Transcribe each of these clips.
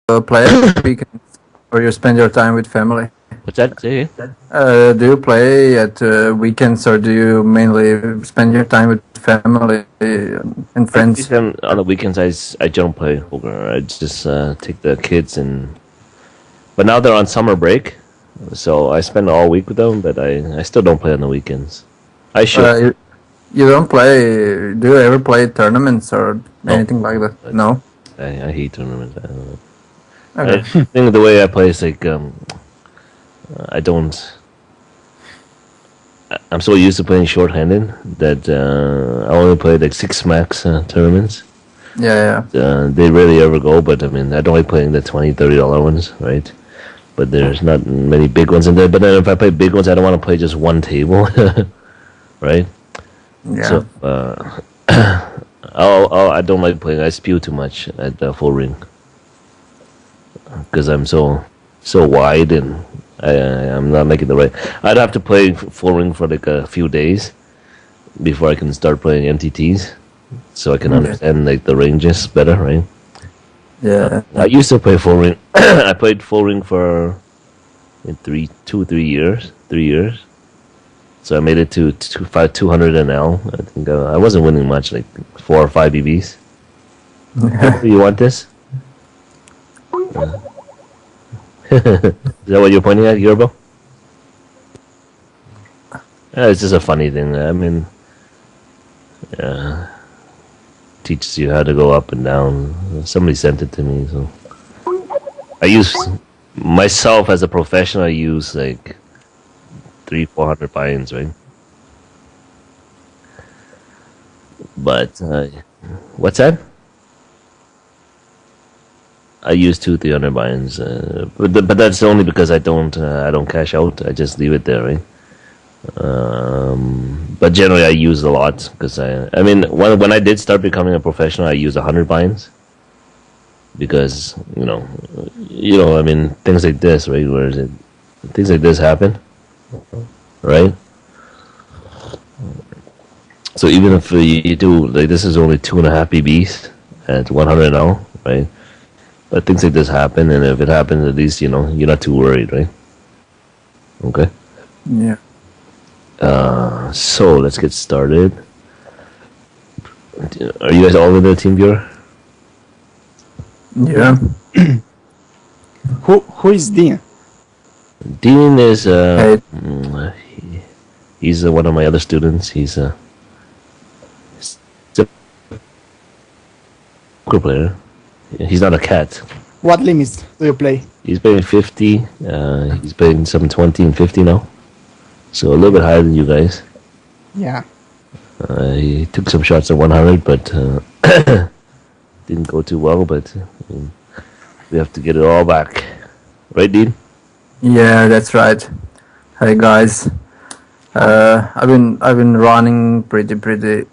play at weekends, or you spend your time with family? What's that? Say again? Do you play at weekends, or do you mainly spend your time with family and friends? On the weekends, I don't play poker. I just take the kids but now they're on summer break, so I spend all week with them. But I still don't play on the weekends. I should. You don't play? Do you ever play tournaments or anything like that? No. I hate tournaments. I don't know. Okay. I think the way I play is like I don't. I'm so used to playing short-handed that I only play like 6 max tournaments. Yeah. They rarely ever go, but I mean, I don't like playing the $20, $30 ones, right? But there's not many big ones in there. But then if I play big ones, I don't want to play just one table, right? Yeah. So I don't like playing. I spew too much at the full ring because I'm so wide and I'm not making the right. I'd have to play full ring for like a few days before I can start playing MTTs, so I can understand like the ranges better, right? Yeah. I used to play full ring. I played full ring for 3 years. 3 years. So I made it to 200 NL. I think I wasn't winning much, like 4 or 5 EVs. You want this? Is that what you're pointing at, Yerbo? It's just a funny thing. I mean, teaches you how to go up and down. Somebody sent it to me, so I use myself as a professional. I use like 300-400 buy-ins, right? But what's that? I use 200-300 buy-ins, but that's only because I don't cash out. I just leave it there, right? But generally, I use a lot because I mean, when I did start becoming a professional, I used 100 buy-ins because you know, I mean, things like this, right? Where is it? Things like this happen, right? So even if you do like this is only 2.5 BBs at 100 now, right? But things like this happen, and if it happens, at least you know you're not too worried, right? Okay. Yeah. So let's get started. Are you guys all in the team viewer? Yeah. Who is Dean? Dean is he's one of my other students. He's a poker player. He's not a cat. What limits do you play? He's playing 50. He's playing some 20 and 50 now. So a little bit higher than you guys. Yeah. He took some shots at 100, but didn't go too well. But we have to get it all back, right, Dean? Yeah, that's right. Hey guys, I've been running pretty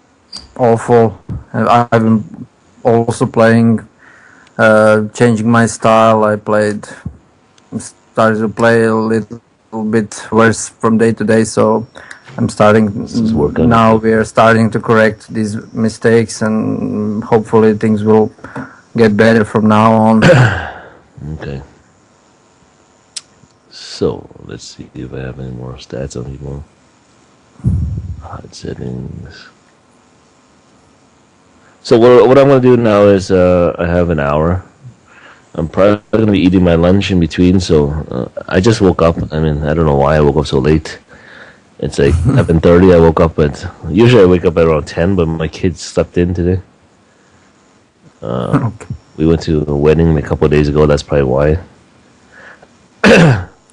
awful. I've been also playing, changing my style. Started to play a little bit worse from day to day, so I'm starting now. We are starting to correct these mistakes, and hopefully things will get better from now on. Okay. So let's see if I have any more stats on people. HUD settings. So what I'm gonna do now is I have an hour. I'm probably gonna be eating my lunch in between. So I just woke up. I mean, I don't know why I woke up so late. It's like 11:30. I woke up at. Usually I wake up at around 10, but my kids slept in today. Okay. We went to a wedding a couple of days ago. That's probably why.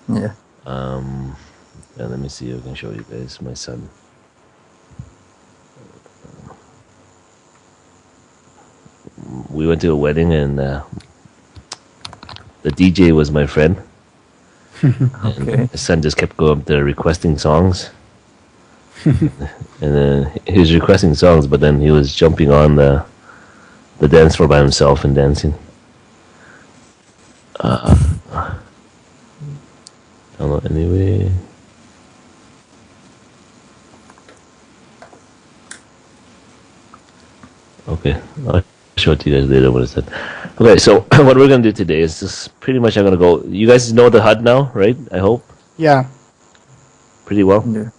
Yeah. And let me see if I can show you guys my son. We went to a wedding, and the DJ was my friend. Okay. His son just kept going up there requesting songs. And then he was requesting songs, but then he was jumping on the dance floor by himself and dancing. Anyway. Okay, I'll show it to you guys later what it said. Okay, so what we're gonna do today is just pretty much I'm gonna go. You guys know the HUD now, right? I hope Yeah. pretty well. Yeah.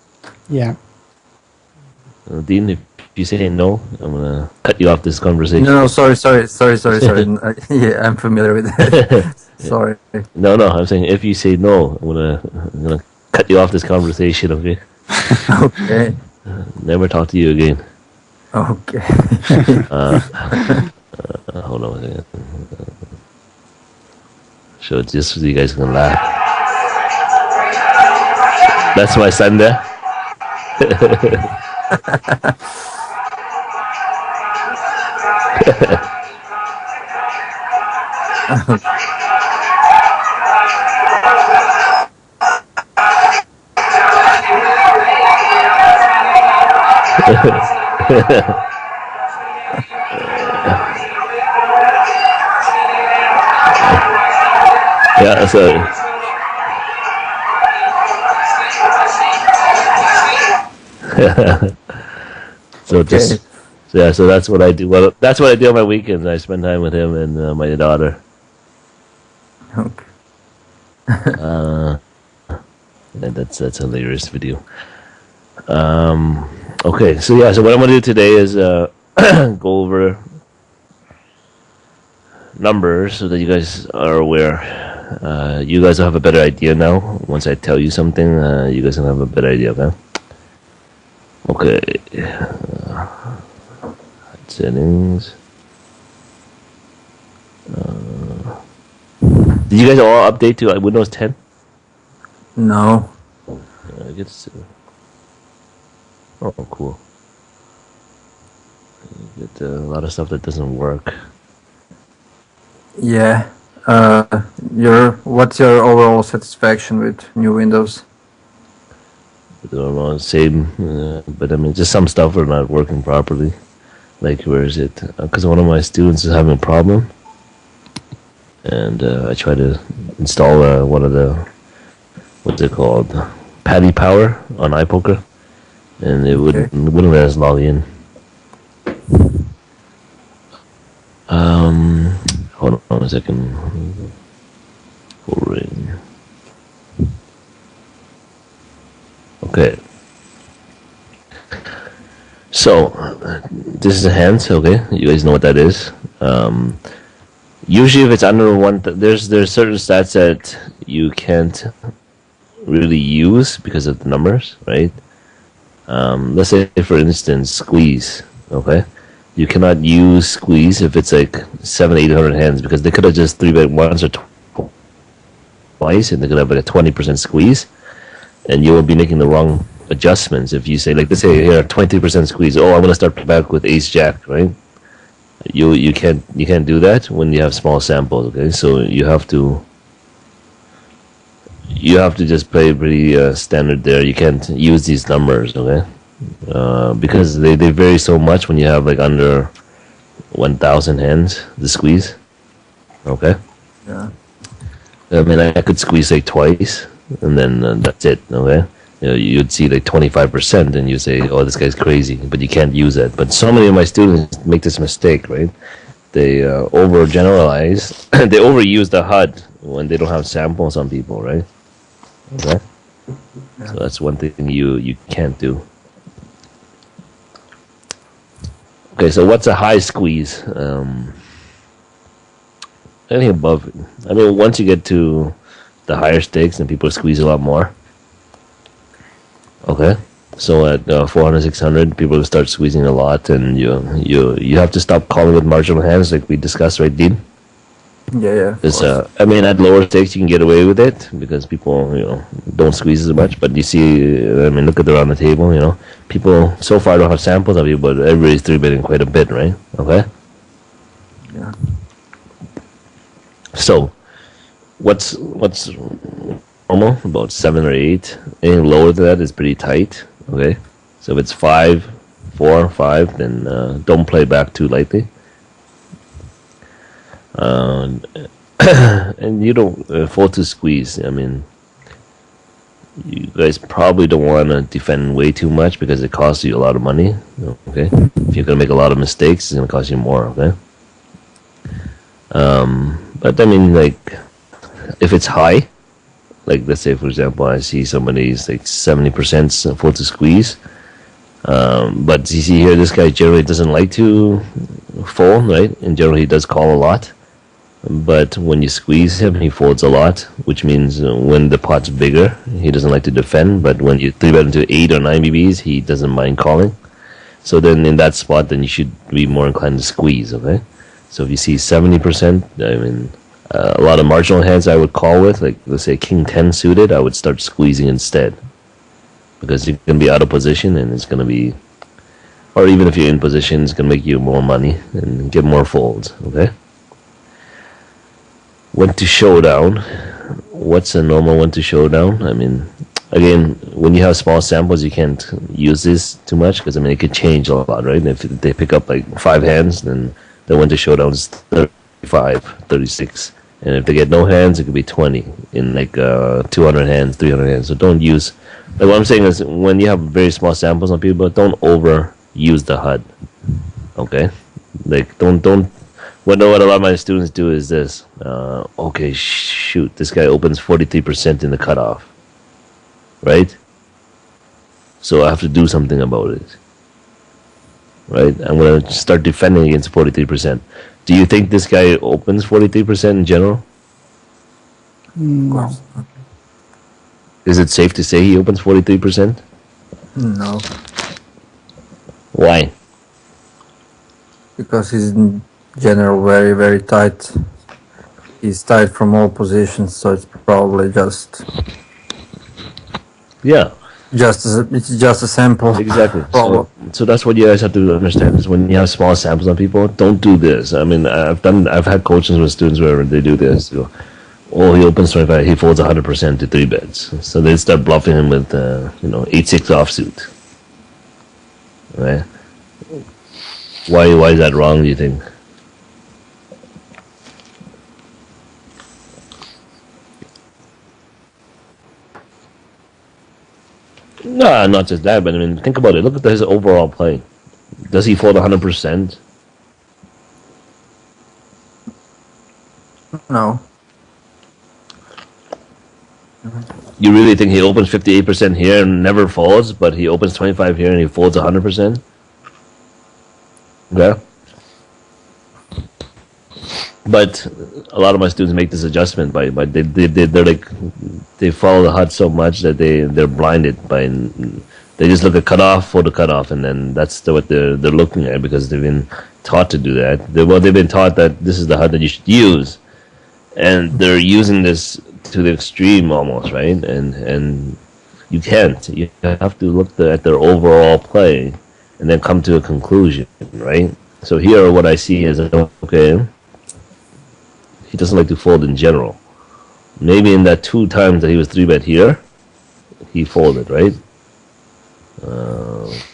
Yeah. Dean, if you say no, I'm gonna cut you off this conversation. No, sorry. Yeah, I'm familiar with that. Sorry. No, I'm saying if you say no, I'm gonna cut you off this conversation. Okay. Okay. Never talk to you again. Okay. Hold on a second. So it's just so you guys can laugh. That's my son there. Yeah, so Okay. so that's what I do. Well, that's what I do on my weekends. I spend time with him and my daughter. Okay. And that's a hilarious video. Okay, so yeah, so what I'm gonna do today is go over numbers so that you guys are aware. You guys will have a better idea now. Once I tell you something, you guys will have a better idea, okay? Okay. Settings. Did you guys all update to Windows 10? No. I guess. Oh, cool. You get a lot of stuff that doesn't work. Yeah. What's your overall satisfaction with new Windows? I don't know, same, but I mean, just some stuff are not working properly. Like, where is it? Because one of my students is having a problem, and I tried to install one of the, what's it called, Patty Power on iPoker, and it wouldn't let us log in. Hold on a second. Okay. So, this is a hand, okay? You guys know what that is. Usually if it's under one, there's certain stats that you can't really use because of the numbers, right? Let's say, for instance, squeeze, okay? You cannot use squeeze if it's like 700-800 hands because they could have just 3-bet once or twice and they could have a 20% squeeze and you will be making the wrong adjustments if you say, like, let's say here 20% squeeze. Oh, I'm gonna start back with ace jack, right? You can't do that when you have small samples. Okay, so you have to just play pretty standard there. You can't use these numbers, okay? Because they vary so much when you have like under 1,000 hands the squeeze. Okay. Yeah. I mean, I could squeeze like twice, and then that's it. Okay. You know, you'd see like 25%, and you say, "Oh, this guy's crazy," but you can't use that. But so many of my students make this mistake, right? They overgeneralize, they overuse the HUD when they don't have samples on people, right? Okay. Yeah. So that's one thing you can't do. Okay, so what's a high squeeze? Anything above it. I mean, once you get to the higher stakes, and people squeeze a lot more. Okay, so at 400, 600, people will start squeezing a lot, and you have to stop calling with marginal hands, like we discussed, right, Dean? Yeah. Because I mean, at lower stakes, you can get away with it because people, don't squeeze as much. But you see, I mean, look at around the table. People so far don't have samples of you, but everybody's 3-betting quite a bit, right? Okay. Yeah. So, what's normal? About 7 or 8. Anything lower than that is pretty tight. Okay. So if it's 5, 4, 5, then don't play back too lightly. And you don't fold to squeeze. I mean, you guys probably don't want to defend way too much because it costs you a lot of money. Okay, if you're gonna make a lot of mistakes, it's gonna cost you more. Okay. But I mean, like, if it's high, like let's say for example, I see somebody's like 70% full to squeeze. But you see here, this guy generally doesn't like to fold, right? In general, he does call a lot. But when you squeeze him, he folds a lot, which means when the pot's bigger, he doesn't like to defend. But when you 3-bet into 8 or 9 BBs, he doesn't mind calling. So then in that spot, then you should be more inclined to squeeze, okay? So if you see 70%, I mean, a lot of marginal hands I would call with, like let's say King 10 suited, I would start squeezing instead. Because you're going to be out of position and it's going to be, or even if you're in position, it's going to make you more money and get more folds, okay? Went to showdown. What's a normal one to showdown? I mean, again, when you have small samples, you can't use this too much because I mean it could change a lot, right? If they pick up like 5 hands, then the one to showdown is 35, 36, and if they get no hands, it could be 20 in like 200 hands, 300 hands. So don't use. Like what I'm saying is, when you have very small samples on people, don't overuse the HUD. Okay, like don't. What a lot of my students do is this. Okay, shoot, this guy opens 43% in the cutoff, right? So I have to do something about it, right? I'm gonna start defending against 43%. Do you think this guy opens 43% in general? No. Is it safe to say he opens 43%? No, Why? because he's in general very, very tight. He's tight from all positions, so it's probably Yeah, it's just a sample. exactly. Problem. So that's what you guys have to understand is when you have small samples on people, don't do this. I mean, I've had coaching with students where they do this. They go, oh, he opens 25, he folds 100% to 3 bets. So they start bluffing him with 8-6 offsuit. Right? Why is that wrong? Do you think? No, not just that, but I mean, think about it. Look at his overall play. Does he fold 100%? No, You really think he opens 58% here and never folds, but he opens 25 here and he folds 100%? Okay. But a lot of my students make this adjustment by they're like they follow the HUD so much that they're blinded by they just look at cutoff for the cutoff, and then that's what they're looking at because they've been taught to do that. They've been taught that this is the HUD that you should use, and they're using this to the extreme almost, right? And you can't. You have to look at their overall play and then come to a conclusion, right? So here, what I see is okay. He doesn't like to fold in general. Maybe in that 2 times that he was 3-bet here, he folded, right?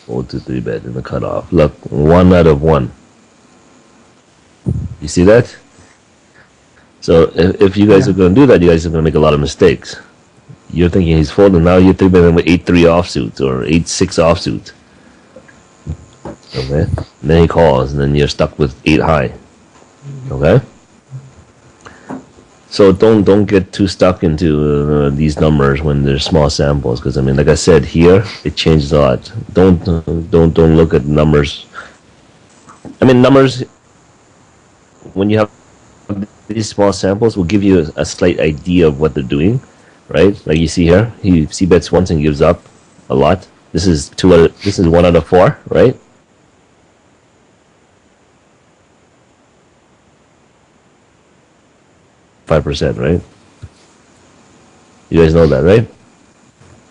Fold to 3-bet in the cutoff. Look, 1 out of 1. You see that? So if you guys are going to do that, you guys are going to make a lot of mistakes. You're thinking he's folding, now you're 3-betting with 8-3 offsuit or 8-6 offsuit. Okay? And then he calls, and then you're stuck with 8 high. Okay? So don't get too stuck into these numbers when there's small samples, because I mean, like I said, here it changes a lot. Don't look at numbers. I mean, numbers when you have these small samples will give you a slight idea of what they're doing, right? Like you see here, he bets once and gives up a lot. This is 1 out of 4, right? %, right? You guys know that, right?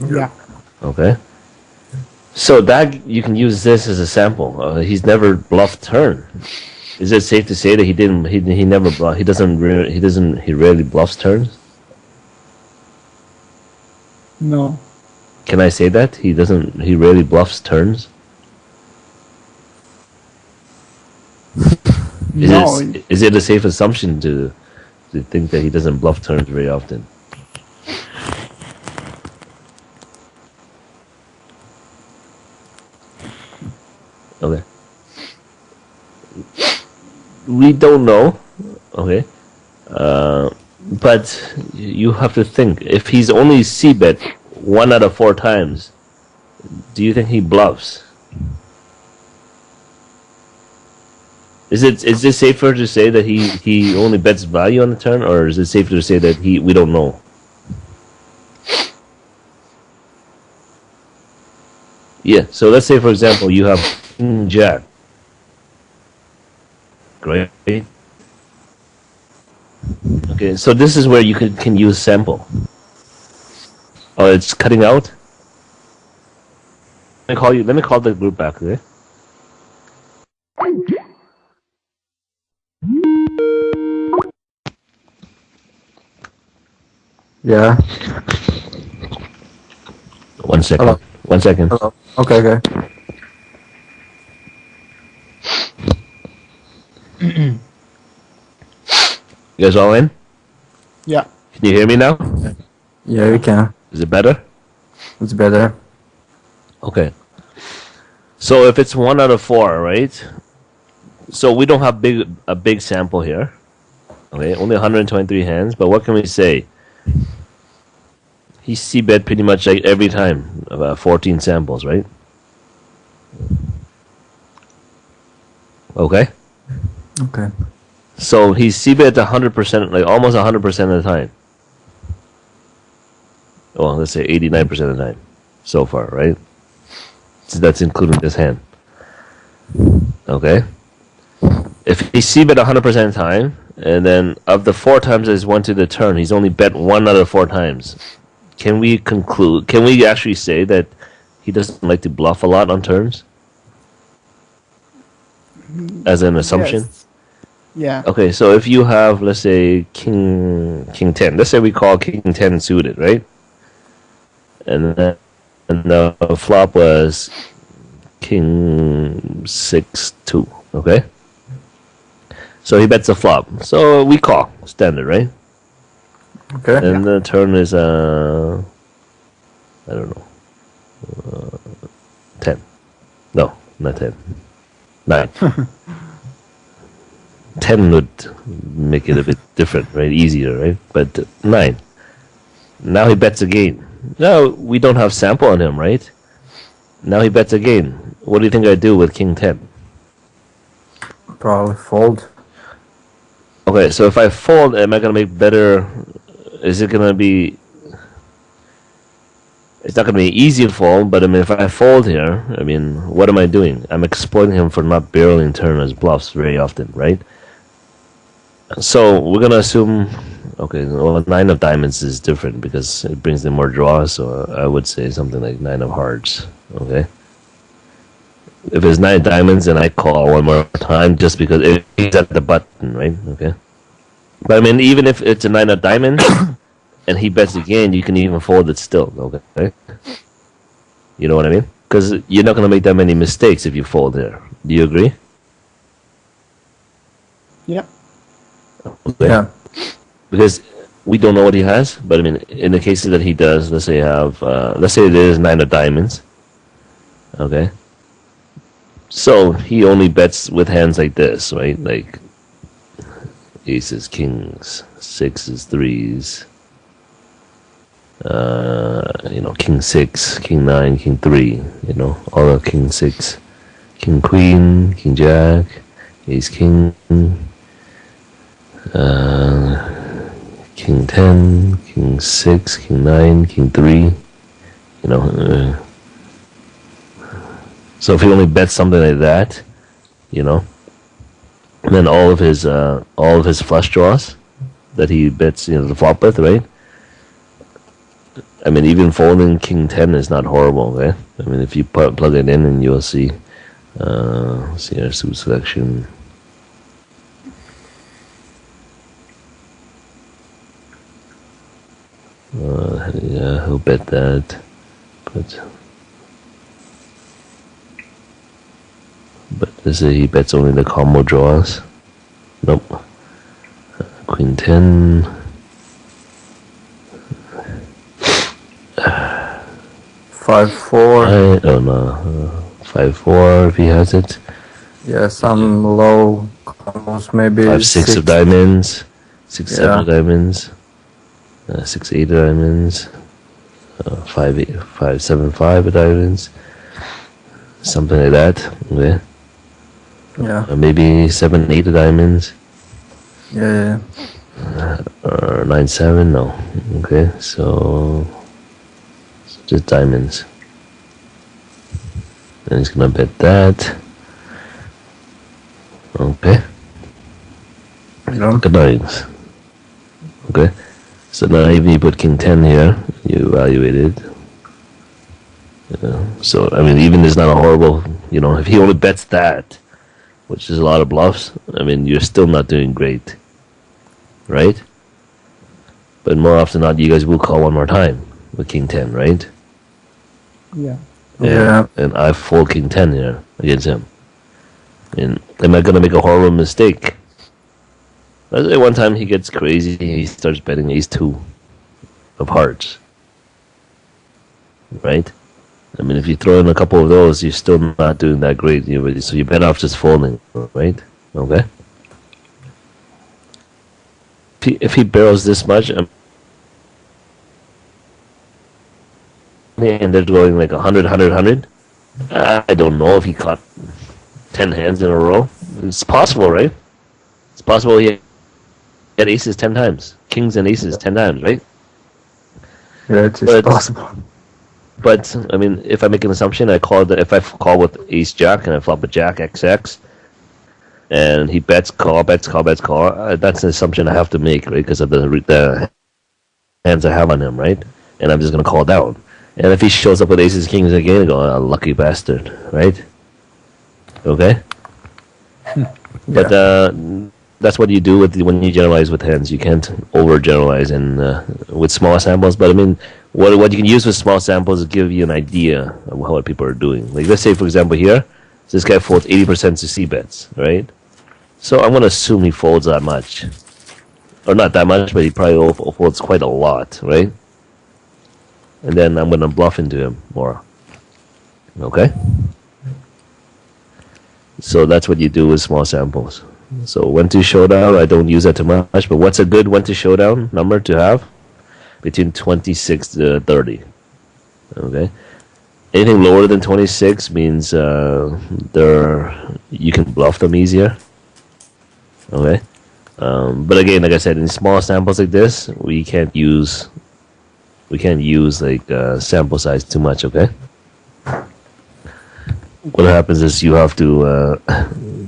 Yeah. Okay. So that you can use this as a sample. He's never bluffed turn. Is it safe to say that he didn't? He never bluff. He rarely bluffs turns. No. Can I say that he doesn't? He rarely bluffs turns. No. Is it a safe assumption to think that he doesn't bluff turns very often? Okay. We don't know. Okay. But you have to think, if he's only c-bet 1 out of 4 times, do you think he bluffs? Is it safer to say that he only bets value on the turn, or is it safer to say that we don't know? Yeah, so let's say for example you have King Jack. Great. Okay, so this is where you can use sample. Oh, it's cutting out? Let me call the group back, okay? Yeah. 1 second. Hello. 1 second. Hello. Okay. You guys all in? Yeah. Can you hear me now? Yeah, we can. Is it better? It's better. Okay. So if it's 1 out of 4, right? So we don't have a big sample here. Okay, only 123 hands, but what can we say? He c-bet pretty much like every time, about 14 samples, right? Okay? Okay. So he c-bet 100%, like almost 100% of the time. Well, let's say 89% of the time so far, right? So that's including this hand. Okay? If he c-bet 100% of the time, and then of the 4 times that he's went to the turn, he's only bet 1 out of 4 times. Can we actually say that he doesn't like to bluff a lot on turns? As an assumption? Yes. Yeah. Okay, so if you have, let's say, King 10. Let's say we call King 10 suited, right? And the flop was King 6-2, okay? So he bets the flop. So we call, standard, right? Okay. And the turn is, I don't know, 10. No, not 10. 9. 10 would make it a bit different, right? Easier, right? But 9. Now he bets again. Now we don't have sample on him, right? Now he bets again. What do you think I do with King 10? Probably fold. Okay, so if I fold, am I going to make better? Is it going to be? It's not going to be easy to fold, but I mean, if I fold here, I mean, what am I doing? I'm exploiting him for not barreling turn as bluffs very often, right? So we're going to assume, okay, well, 9 of diamonds is different because it brings in more draws, so I would say something like 9 of hearts, okay? If it's 9 diamonds, then I call one more time just because he's at the button, right? Okay. But I mean, even if it's a 9 of diamonds and he bets again, you can even fold it still, okay? You know what I mean? Because you're not going to make that many mistakes if you fold there. Do you agree? Yeah. Okay. Yeah. Because we don't know what he has, but I mean, in the cases that he does, let's say it is 9 of diamonds, okay? So he only bets with hands like this, right? Like aces, kings, sixes, threes. King 6, king 9, king 3. All of king 6, king queen, king jack, ace king, king 10, king 6, king 9, king 3. So if he only bets something like that, and then all of his flush draws that he bets, the flop with, right? I mean, even folding king 10 is not horrible, okay? I mean, if you plug it in, and you'll see, see our suit selection. Yeah, he'll bet that, but let's say he bets only the combo draws. Nope. Queen 10. 5-4. I don't know. 5-4 if he has it. Yeah, some low common Almost maybe 5-6 of diamonds, 6-7 of diamonds, 6-8 of diamonds, 5-7-5 of diamonds, something like that. Okay. Yeah. Maybe 7-8 of diamonds. Yeah. Or 9-7. No. Okay. So just diamonds. And he's gonna bet that. Okay. Yeah. Good nines. Okay. So now even you put king 10 here, you evaluate it. So I mean, even there's not a horrible, if he only bets that, which is a lot of bluffs, I mean, you're still not doing great, right? But more often than not, you guys will call one more time with king 10, right? Yeah. Yeah. And I fold king 10 here against him. And am I gonna make a horrible mistake? Let's say one time he gets crazy, he starts betting ace 2 of hearts, right? I mean, if you throw in a couple of those, you're still not doing that great. So you bet off just folding, right? Okay. If he barrels this much, and they're going like 100, 100, 100, I don't know if he caught 10 hands in a row. It's possible, right? It's possible he had aces 10 times, kings and aces 10 times, right? Yeah, it is possible. But I mean, if I make an assumption, I call that if I call with ace jack and I flop a jack XX, and he bets call, that's an assumption I have to make, right? Because of the hands I have on him, right? And I'm just gonna call down. And if he shows up with aces kings again, I go, oh, lucky bastard, right? Okay. But that's what you do when you generalize with hands. You can't overgeneralize with small samples. But I mean, what you can use with small samples is give you an idea of what people are doing. Like let's say, for example, here, this guy folds 80% to C bets, right? So I'm going to assume he folds that much. Or not that much, but he probably folds quite a lot, right? And then I'm going to bluff into him more. Okay? So that's what you do with small samples. So 1-2 showdown, I don't use that too much, but what's a good 1-2 showdown number to have? Between 26 to 30. Okay? Anything lower than 26 means you can bluff them easier. Okay? But again, like I said, in small samples like this, we can't use like sample size too much, okay? What happens is you have to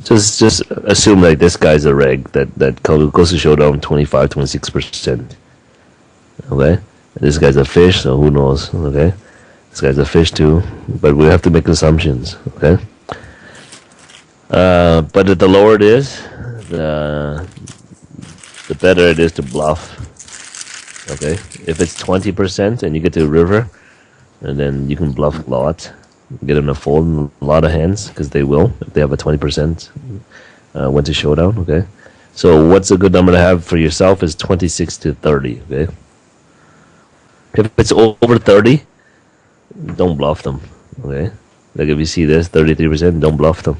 just assume like this guy's a reg that goes to showdown 25-26%. Okay, and this guy's a fish, so who knows? Okay, this guy's a fish too, but we have to make assumptions. Okay, but the lower it is, the better it is to bluff. Okay, if it's 20% and you get to a river, and then you can bluff a lot. Get them to fold a lot of hands because they will if they have a 20% went to showdown. Okay, so what's a good number to have for yourself is 26 to 30. Okay, if it's over 30, don't bluff them. Okay, like if you see this 33%, don't bluff them.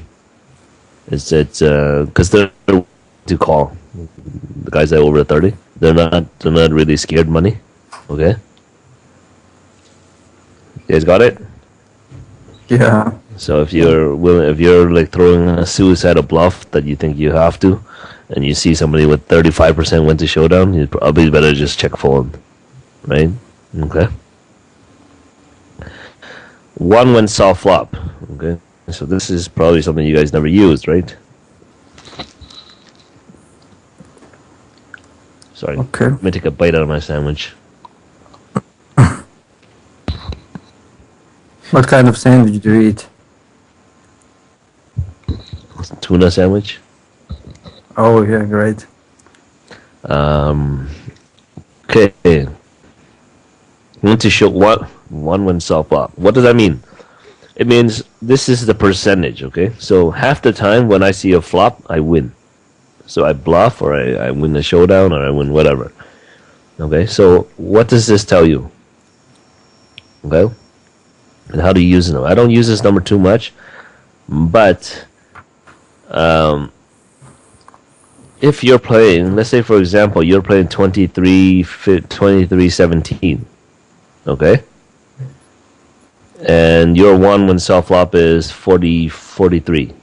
It's because they're to call the guys that are over 30. They're not really scared money. Okay, you guys got it? Yeah. So if you're like throwing a suicidal bluff that you think you have to, and you see somebody with 35% went to showdown, you probably better just check fold, right? Okay. One went soft flop. Okay. So this is probably something you guys never used, right? Sorry. Okay. Let me take a bite out of my sandwich. What kind of sandwich do you eat? Tuna sandwich. Oh yeah, great. Okay. Want to show what one went soft flop. What does that mean? It means this is the percentage. Okay. So half the time when I see a flop, I win. So I bluff, or I win the showdown, or I win whatever. Okay. So what does this tell you? Okay. And how do you use it? I don't use this number too much, but if you're playing, let's say for example, you're playing 23-17, okay? And your 1-1 soft flop is 40-43.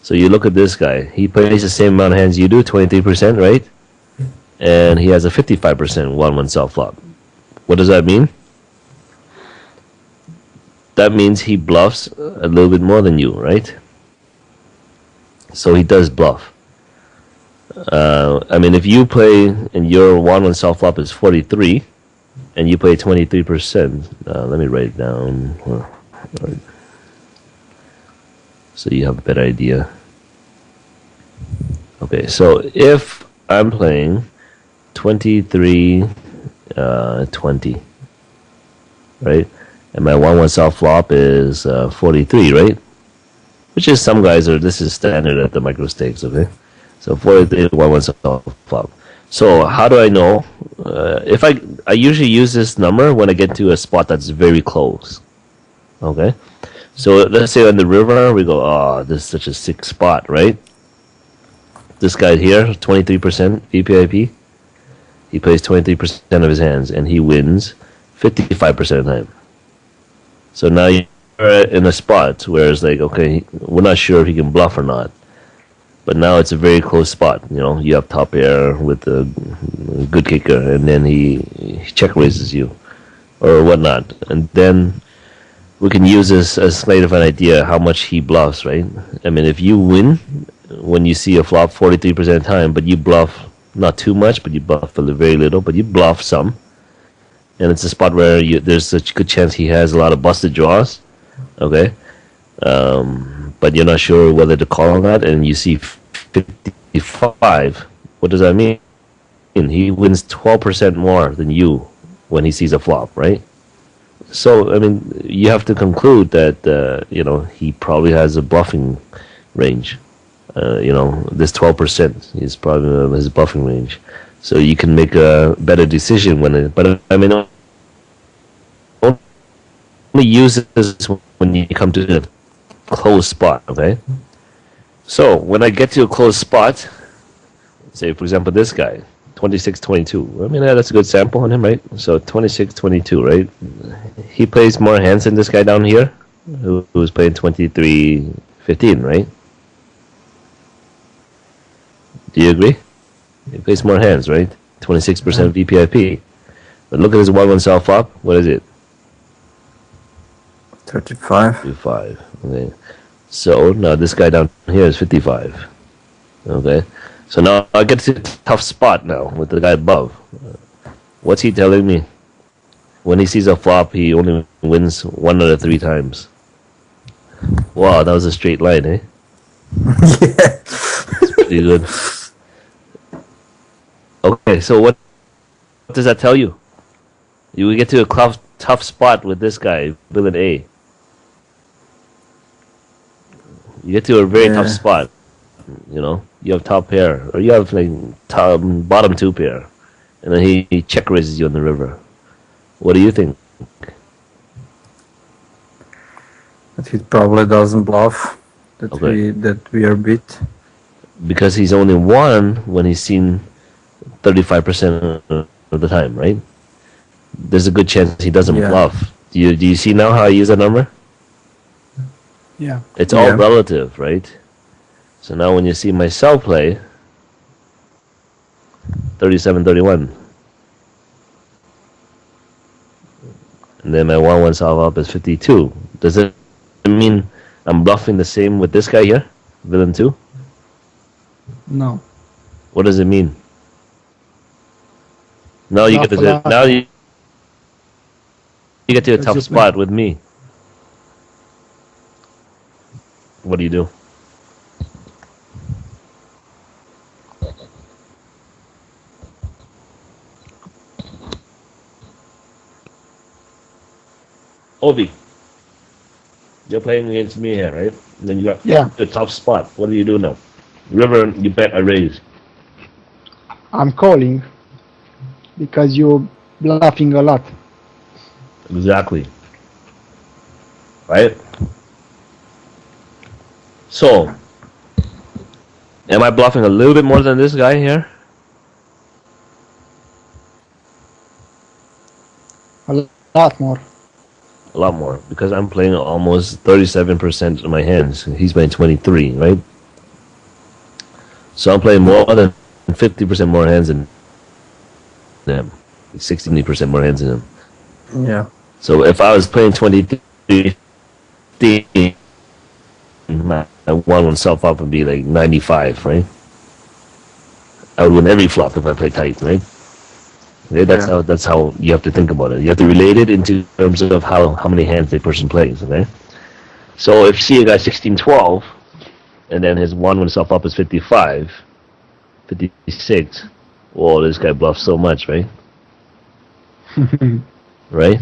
So you look at this guy. He plays the same amount of hands you do, 23%, right? And he has a 55% 1-1 soft flop. What does that mean? That means he bluffs a little bit more than you, right? So he does bluff. I mean, if you play and your 1-1 soft flop is 43, and you play 23%, let me write it down. So you have a better idea. Okay, so if I'm playing 23-20, right? And my 1-1 soft flop is 43, right? Which is some guys are, this is standard at the micro stakes, okay? So 43 1-1 soft flop. So how do I know? If I usually use this number when I get to a spot that's very close, okay? So let's say on the river, we go, oh, this is such a sick spot, right? This guy here, 23% VPIP. He plays 23% of his hands, and he wins 55% of the time. So now you're in a spot where it's like, okay, we're not sure if he can bluff or not. But now it's a very close spot. You know, you have top pair with a good kicker, and then he check raises you, or whatnot. And then we can use this as slight of an idea how much he bluffs, right? I mean, if you win when you see a flop 43% of the time, but you bluff not too much, but you bluff a very little, but you bluff some, and it's a spot where there's such a good chance he has a lot of busted draws, okay? But you're not sure whether to call on that, and you see 55. What does that mean? He wins 12% more than you when he sees a flop, right? So, I mean, you have to conclude that, you know, he probably has a bluffing range. You know, this 12% is probably his bluffing range. So you can make a better decision when it, but I mean, only use this when you come to a close spot, okay? So when I get to a close spot, say for example this guy, 26-22. I mean, that's a good sample on him, right? So 26-22, right? He plays more hands than this guy down here, who's playing 23-15, right? Do you agree? He plays more hands, right? 26% VPIP. But look at his 1-1 soft flop. What is it? 35. 55. Okay. So now this guy down here is 55. Okay. So now I get to a tough spot now with the guy above. What's he telling me? When he sees a flop, he only wins 1 out of 3 times. Wow, that was a straight line, eh? Yeah. That's pretty good. Okay, so what does that tell you? You get to a tough spot with this guy, villain A. You get to a very tough spot. You know, you have top pair, or you have like bottom 2 pair, and then he check raises you on the river. What do you think? But he probably doesn't bluff. That we are beat. Because he's only won when he's seen 35% of the time, right? There's a good chance he doesn't bluff. Do you see now how I use that number? Yeah. It's all relative, right? So now when you see myself play 37-31, and then my 1-1 solve up is 52, does it mean I'm bluffing the same with this guy here, villain 2? No. What does it mean? Now you get to you get to a tough spot with me. What do you do? Ovi, you're playing against me here, right? And then you got the tough spot. What do you do now? River, you bet I raise. I'm calling because you're bluffing a lot. Exactly. Right? So, Am I bluffing a little bit more than this guy here? A lot more. A lot more, because I'm playing almost 37% of my hands. He's playing 23, right? So I'm playing more than 50% more hands than them. 60% more hands than him. Yeah. So if I was playing 23, my one self up would be like 95, right? I would win every flop if I play tight, right? Okay, that's how you have to think about it. You have to relate it into terms of how many hands the person plays, okay? So if you see a guy 16-12, and then his one self up is 55, 56, well, this guy bluffs so much, right? Right?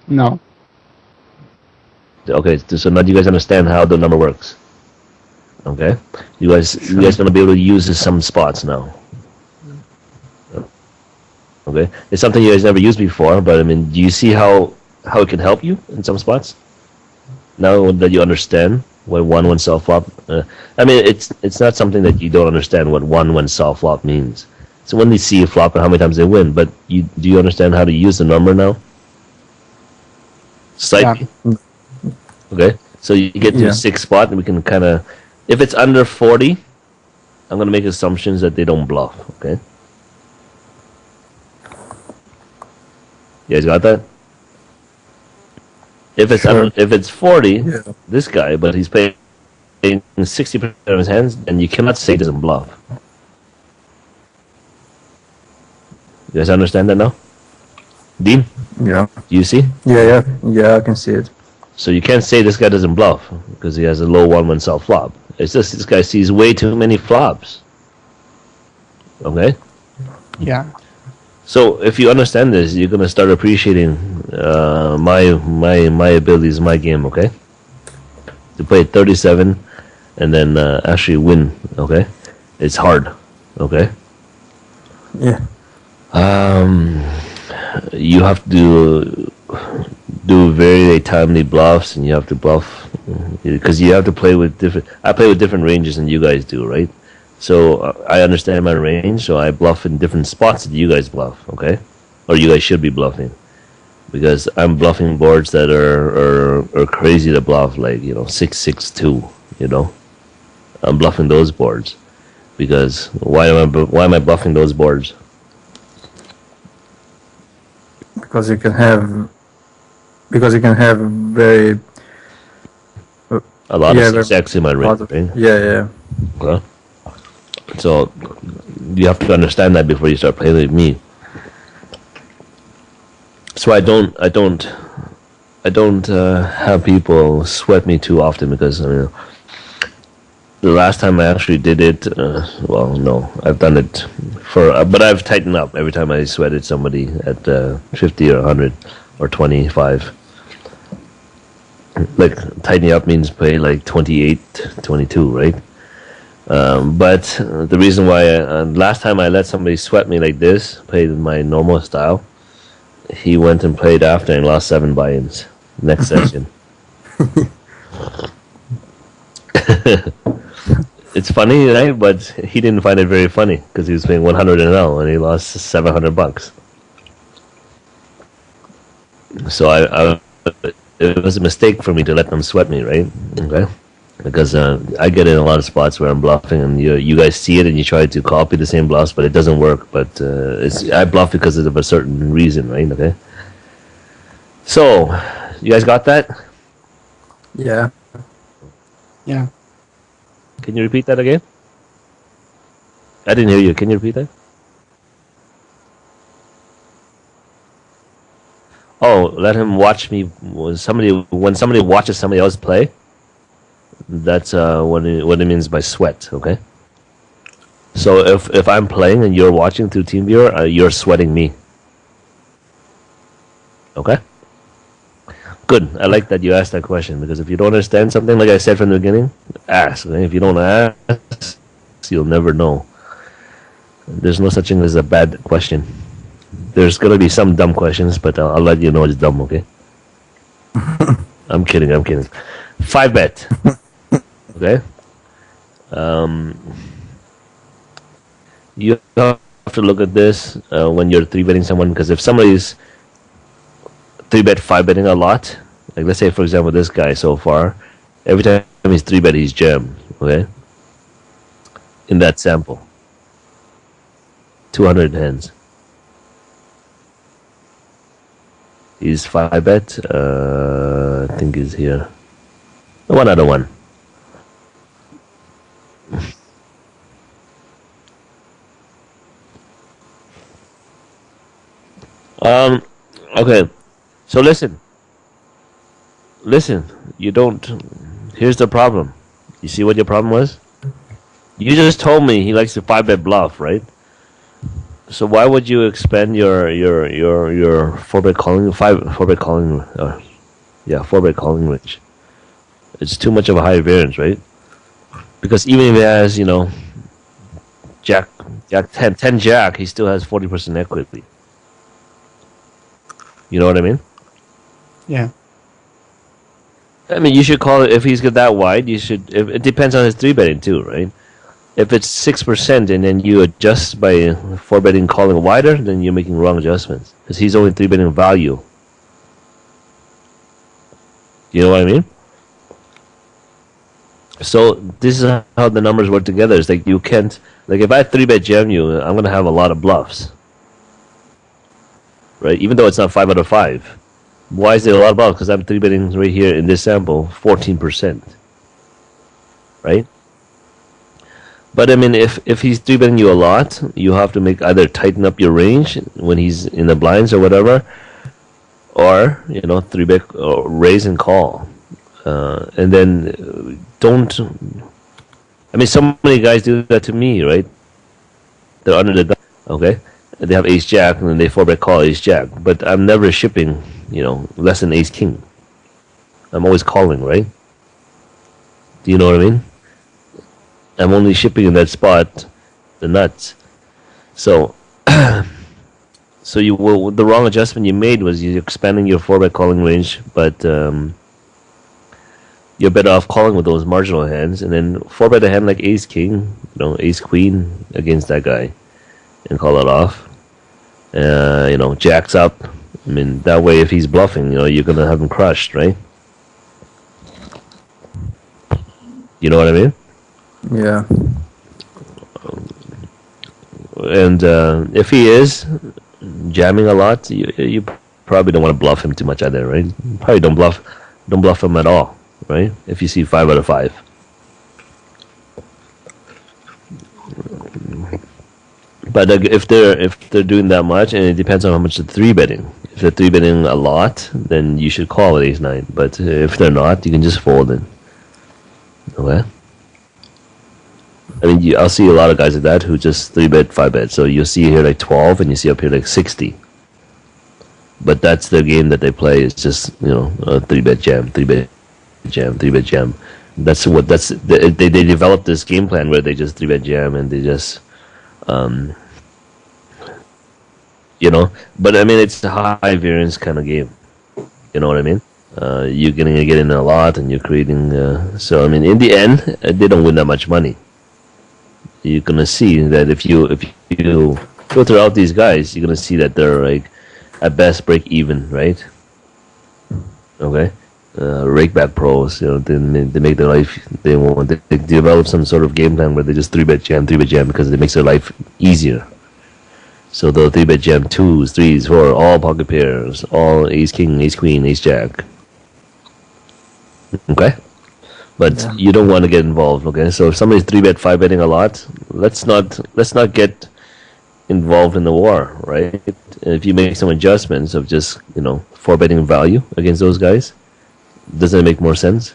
No. Okay, so now you guys understand how the number works. Okay? You guys gonna be able to use this some spots now. Okay? It's something you guys never used before, but I mean, do you see how it can help you in some spots? Now that you understand what one self flop, I mean, it's not something that you don't understand what one self flop means. So when they see a flop and how many times they win, but do you understand how to use the number now? Slightly. Yeah. Okay, so you get to a 6 spot, and we can kind of, if it's under 40, I'm gonna make assumptions that they don't bluff. Okay. You guys got that? If it's if it's 40, this guy, but he's playing 60% of his hands, and you cannot say he doesn't bluff. You guys understand that now? Dean? Yeah. Do you see? Yeah, I can see it. So you can't say this guy doesn't bluff because he has a low 1-1 self flop. It's just this guy sees way too many flops. Okay? Yeah. So if you understand this, you're gonna start appreciating my abilities, my game. Okay? To play 37 and then actually win. Okay? It's hard. Okay? Yeah. You have to do very timely bluffs, and you have to bluff because you have to play with different. I play with different ranges than you guys do, right? So I understand my range, so I bluff in different spots that you guys bluff, okay? Or you guys should be bluffing, because I'm bluffing boards that are crazy to bluff, like 6-6-2. I'm bluffing those boards because why am I bluffing those boards? Because you can have very a lot of success in my range, right? Yeah. Okay. So you have to understand that before you start playing with me. So I don't have people sweat me too often, because the last time I actually did it, well, no, I've done it but I've tightened up every time I sweated somebody at 50 or 100 or 25. Like, tightening up means play like 28, 22, right? But the reason why last time I let somebody sweat me like this, played in my normal style, he went and played after and lost 7 buy-ins next session. It's funny, right? But he didn't find it very funny because he was playing 100 and 0 and he lost $700. So it was a mistake for me to let them sweat me, right? Okay, because I get in a lot of spots where I'm bluffing, and you guys see it and you try to copy the same bluffs, but it doesn't work. But I bluff because of a certain reason, right? Okay. So, you guys got that? Yeah. Yeah. Can you repeat that again? I didn't hear you. Can you repeat that? Oh, let him watch me. When somebody watches somebody else play, that's what it means by sweat. Okay. So if I'm playing and you're watching through TeamViewer, you're sweating me. Okay. Good. I like that you asked that question, because if you don't understand something, like I said from the beginning, ask. Okay? If you don't ask, you'll never know. There's no such thing as a bad question. There's gonna be some dumb questions, but I'll let you know it's dumb. Okay. I'm kidding. 5 bet. Okay. Um, you have to look at this when you're three betting someone, because if somebody's three bet five betting a lot, like let's say for example this guy so far, every time he's three bet he's jammed. Okay, in that sample, 200 hands. He's five bet. I think he's here. One other one. Okay. So listen. You don't. Here's the problem. You see what your problem was? You just told me he likes to five bet bluff, right? So why would you expand your four bet calling four bet calling? Four bet calling range. It's too much of a high variance, right? Because even if he has, Jack 10 Jack, he still has 40% equity. You know what I mean? Yeah. I mean, you should call it if he's got that wide. You should. It depends on his three betting too, right? If it's 6% and then you adjust by four betting calling wider, then you're making wrong adjustments because he's only three betting value. You know what I mean? So this is how the numbers work together. It's like you can't, like if I three bet jam you, I'm gonna have a lot of bluffs, right? Even though it's not 5 out of 5. Why is there a lot of bluffs? Because I'm three betting right here in this sample 14%, right? But I mean, if he's three betting you a lot, you have to make either tighten up your range when he's in the blinds or whatever, or three bet or raise and call, and then don't. I mean, so many guys do that to me, right? They're under the gun, okay? They have ace jack and then they four bet call ace jack, but I'm never shipping, less than ace king. I'm always calling, right? Do you know what I mean? I'm only shipping in that spot the nuts. So, the wrong adjustment you made was you're expanding your four bet calling range, but you're better off calling with those marginal hands, and then four bet a hand like ace king, ace queen against that guy, and call it off. Jacks up. I mean, that way if he's bluffing, you're gonna have him crushed, right? You know what I mean? Yeah. And if he is jamming a lot, you probably don't want to bluff him too much either, right? Probably don't bluff him at all, right? If you see 5 out of 5. But if they're doing that much, and it depends on how much they're three betting. If they're three betting a lot, then you should call it ace 9. But if they're not, you can just fold it. Okay. I mean, I'll see a lot of guys like that who just 3-bet, 5-bet. So you'll see here like 12, and you see up here like 60. But that's the game that they play. It's just a 3-bet jam, 3-bet jam, 3-bet jam. They developed this game plan where they just 3-bet jam and they just But I mean, it's a high variance kind of game. You know what I mean? You're gonna get in a lot, and you're creating. So I mean, in the end, they don't win that much money. You're gonna see that if you filter out these guys, you're gonna see that they're like at best break even, right? Okay, rakeback pros, they make their life. They develop some sort of game plan where they just 3-bet jam because it makes their life easier. So they'll 3-bet jam 2s, 3s, 4, all pocket pairs, all ace king, ace queen, ace jack. Okay. But you don't want to get involved, okay? So if somebody's 3-bet, 5-betting a lot, let's not get involved in the war, right? And if you make some adjustments of just, 4-betting value against those guys, doesn't it make more sense?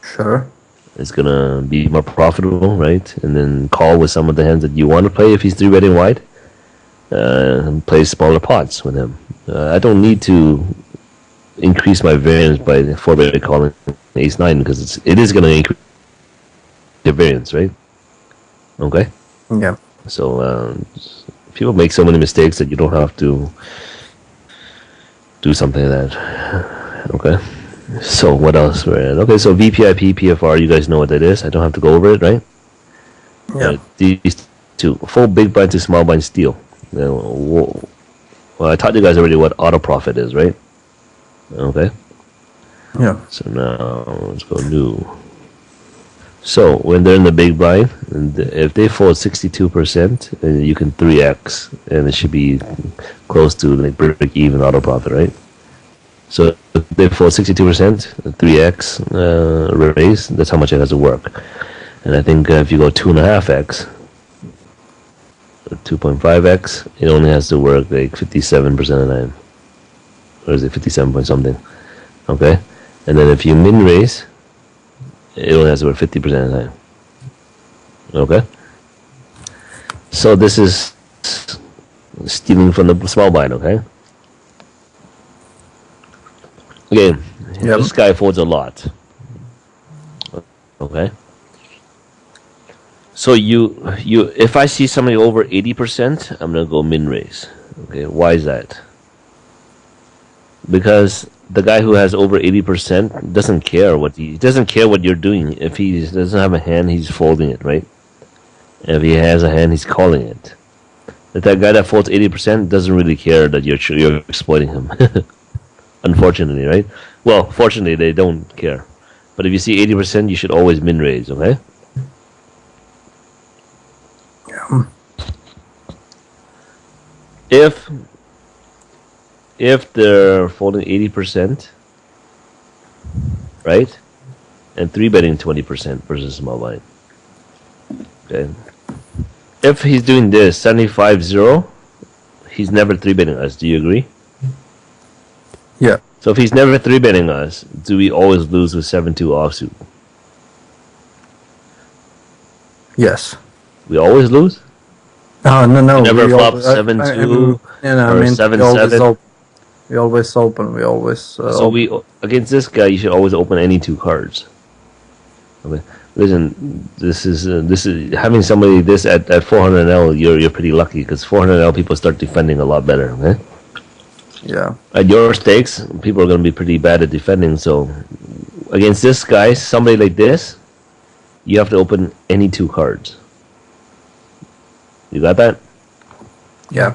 Sure. It's gonna be more profitable, right? And then call with some of the hands that you want to play if he's 3-betting wide, and play smaller pots with him. I don't need to increase my variance by 4-bet calling ace 9 because it is gonna increase the variance, right? Okay. Yeah. So people make so many mistakes that you don't have to do something like that. Okay. So what else we're at? Okay, so VPIP, PFR, you guys know what that is. I don't have to go over it, right? Yeah. These two, full big blind to small blind steal. Well, I taught you guys already what auto profit is, right? Okay. Yeah. So now let's go new. So when they're in the big blind, and if they fold 62%, you can 3x, and it should be close to like break even auto profit, right? So if they fold 62%, 3x raise. That's how much it has to work. And I think if you go 2.5x, 2.5x, it only has to work like 57% of the time. Or is it 57 point something? Okay. And then if you min raise, it only has to work 50% of the time. Okay. So this is stealing from the small blind, okay? Again, this guy folds a lot. Okay. So if I see somebody over 80%, I'm gonna go min raise. Okay, why is that? Because the guy who has over 80% doesn't care what you're doing. If he doesn't have a hand, he's folding it, right? And if he has a hand, he's calling it. But that guy that folds 80% doesn't really care that you're exploiting him. Unfortunately, right? Well, fortunately, they don't care. But if you see 80%, you should always min raise, okay? If they're folding 80%, right, and 3-betting 20% versus small blind, okay. If he's doing this 75-0, he's never 3-betting us. Do you agree? Yeah. So if he's never 3-betting us, do we always lose with 7-2 offsuit? Yes. We always lose. Oh, no. Never flop 7-2 or 7-7. We always open. We always. So we against this guy, you should always open any 2 cards. Okay. Listen, this is having somebody this at 400L. You're pretty lucky because 400L people start defending a lot better. Okay. Yeah. At your stakes, people are going to be pretty bad at defending. So against this guy, somebody like this, you have to open any 2 cards. You got that? Yeah.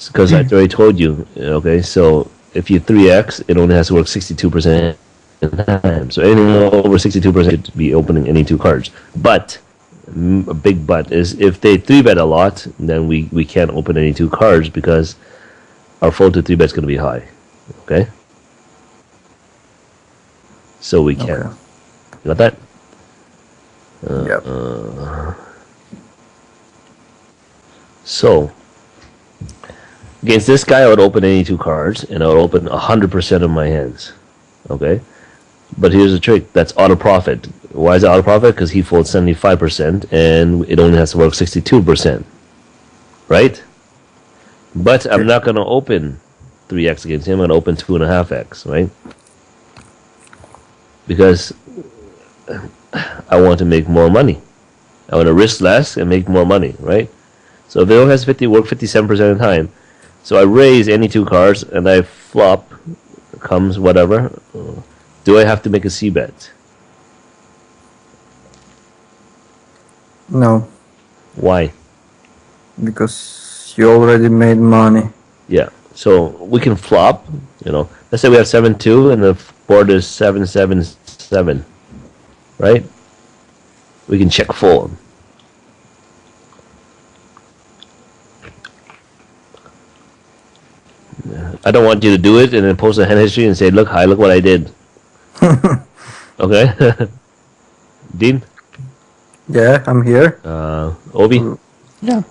Because I already told you. Okay, so if you 3x, it only has to work 62% in time. So anything over 62% should be opening any 2 cards. But a big but is if they 3-bet a lot, then we can't open any 2 cards because our fold to 3-bet is going to be high. Okay? So we can't. Okay. You got that? Yep. So against this guy, I would open any 2 cards, and I would open 100% of my hands. Okay? But here's the trick. That's auto profit. Why is it auto profit? Because he folds 75%, and it only has to work 62%. Right? But I'm not going to open 3x against him. I'm going to open 2.5x, right? Because I want to make more money. I want to risk less and make more money, right? So if it only has 57% of the time, so I raise any 2 cards and I flop, comes whatever. Do I have to make a C bet? No. Why? Because you already made money. Yeah. So we can flop. Let's say we have 7-2 and the board is 7-7-7, right? We can check fold. I don't want you to do it and then post a hand history and say, look what I did. Okay? Dean? Yeah, I'm here. Obi? Yeah.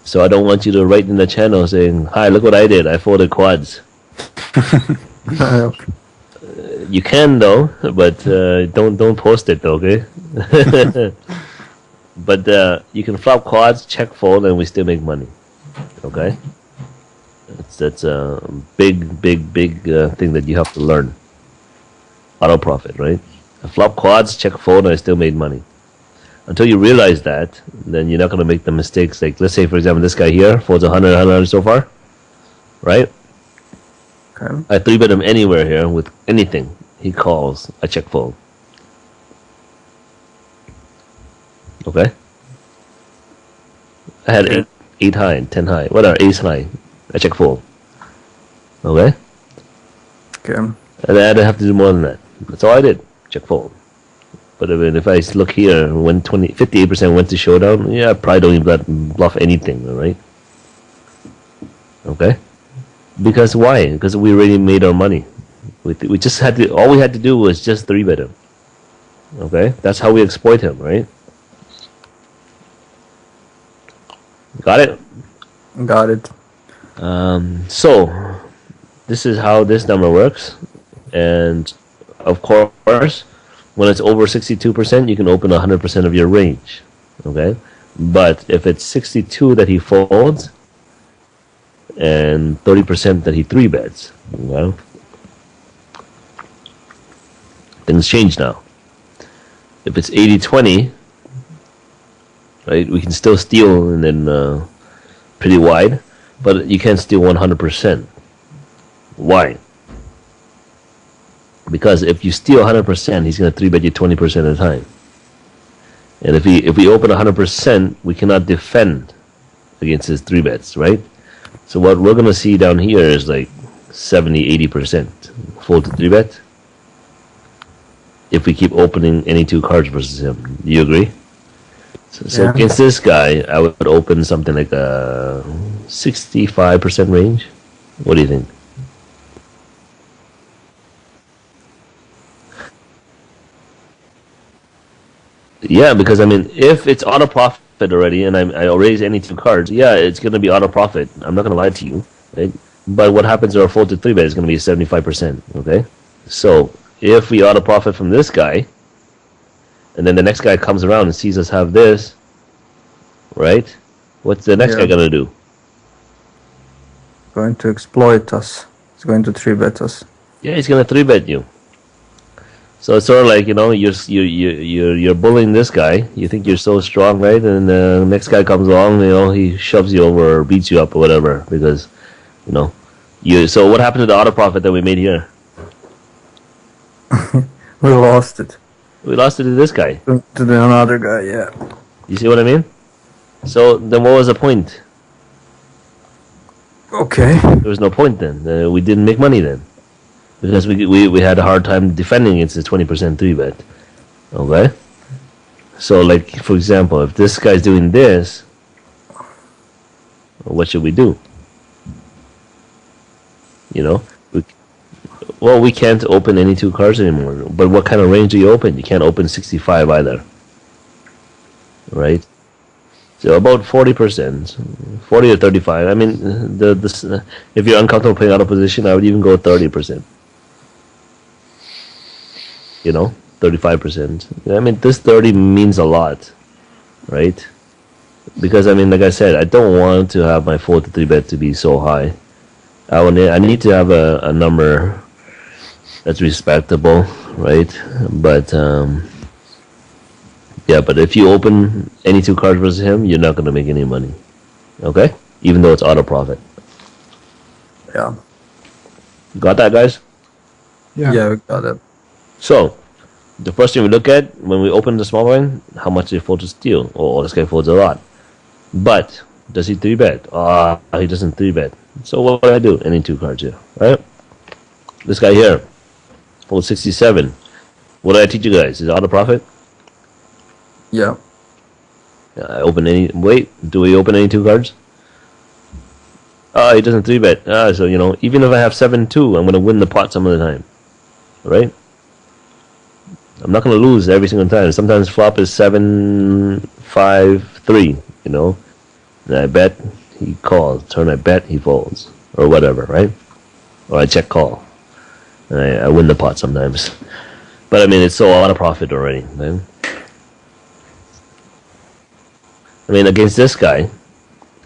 So I don't want you to write in the channel saying, hi, look what I did. I folded quads. You can though, but don't post it though, okay? But you can flop quads, check fold, and we still make money. Okay? That's a big thing that you have to learn. Auto profit, right? I flop quads, check fold, and I still made money. Until you realize that, then you're not going to make the mistakes. Like, let's say, for example, this guy here folds 100 so far, right? Okay. I 3-bet him anywhere here with anything. He calls. I check fold. Okay. I had Okay. 8 high, 10 high, whatever, ace high. I check fold. Okay. Okay. And I didn't have to do more than that. That's all I did. Check fold. But I mean, if I look here, when 58% went to showdown, yeah, I probably don't even bluff anything, all right? Okay. Because why? Because we already made our money. We just had to. All we had to do was just 3-bet him. Okay, that's how we exploit him, right? Got it. Got it. So this is how this number works, and of course, when it's over 62%, you can open 100% of your range. Okay, but if it's 62 that he folds and 30% that he 3-bets, okay, things change now. If it's 80-20, right, we can still steal and then pretty wide, but you can't steal 100%. Why? Because if you steal 100%, he's going to 3-bet you 20% of the time. And if we open 100%, we cannot defend against his 3-bets, right? So what we're going to see down here is like 70-80% fold to 3-bet. If we keep opening any 2 cards versus him. Do you agree? So Yeah. against this guy, I would open something like a 65% range. What do you think? Yeah, because I mean, if it's auto profit already, and I'll raise any 2 cards, yeah, it's going to be auto profit. I'm not going to lie to you, right? But what happens to our fold to 3-bet is going to be 75%. Okay, so if we auto profit from this guy, and then the next guy comes around and sees us have this, right? What's the next guy gonna do? Going to exploit us. It's going to 3-bet us. Yeah, he's gonna 3-bet you. So it's sort of like, you know, you're bullying this guy. You think you're so strong, right? And the next guy comes along, you know, he shoves you over or beats you up or whatever because, you know, you. So what happened to the auto profit that we made here? We lost it. We lost it to this guy. To the another guy, yeah. You see what I mean? So then what was the point? Okay. There was no point then. We didn't make money then. Because we had a hard time defending against the 20% 3-bet. Okay? So, like, for example, if this guy's doing this, what should we do? You know? We can't open any 2 cards anymore. But what kind of range do you open? You can't open 65 either. Right? So about 40%, 40 or 35. I mean, if you're uncomfortable playing out of position, I would even go 30%. You know, 35%. I mean, this 30 means a lot, right? Because I mean, like I said, I don't want to have my 4 to 3-bet to be so high. I need to have a number that's respectable, right? But yeah, but if you open any 2 cards versus him, you're not going to make any money. Okay? Even though it's auto profit. Yeah. Got that, guys? Yeah, we got it. So, the first thing we look at when we open the small blind, how much they fold to steal. Oh, this guy folds a lot. But, does he 3-bet? He doesn't 3-bet. So what do I do? Any 2 cards here, right? This guy here, folds 67. What did I teach you guys? Is it auto profit? Yeah. I open any. Wait, do we open any 2 cards? He doesn't 3-bet. So you know, even if I have 7-2, I'm gonna win the pot some of the time, right? I'm not gonna lose every single time. Sometimes flop is 7-5-3. You know, and I bet he calls. Turn I bet he folds or whatever, right? Or I check call, and I win the pot sometimes. But I mean, it's so out of profit already, man. I mean, against this guy,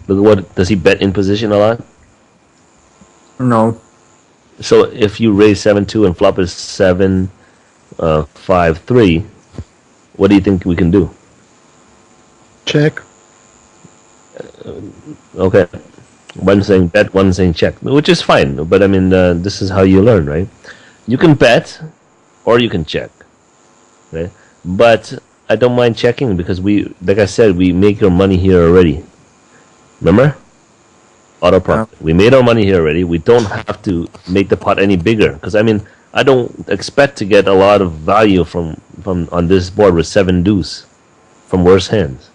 look what does he bet in position a lot? No. So if you raise 7-2 and flop is 7-5-3, what do you think we can do? Check. Okay, One saying bet, one saying check, which is fine. But I mean, this is how you learn, right? You can bet, or you can check, right? But I don't mind checking because like I said, we make our money here already. Remember? Auto profit. We made our money here already. We don't have to make the pot any bigger because I mean, I don't expect to get a lot of value from on this board with 7 deuce from worse hands.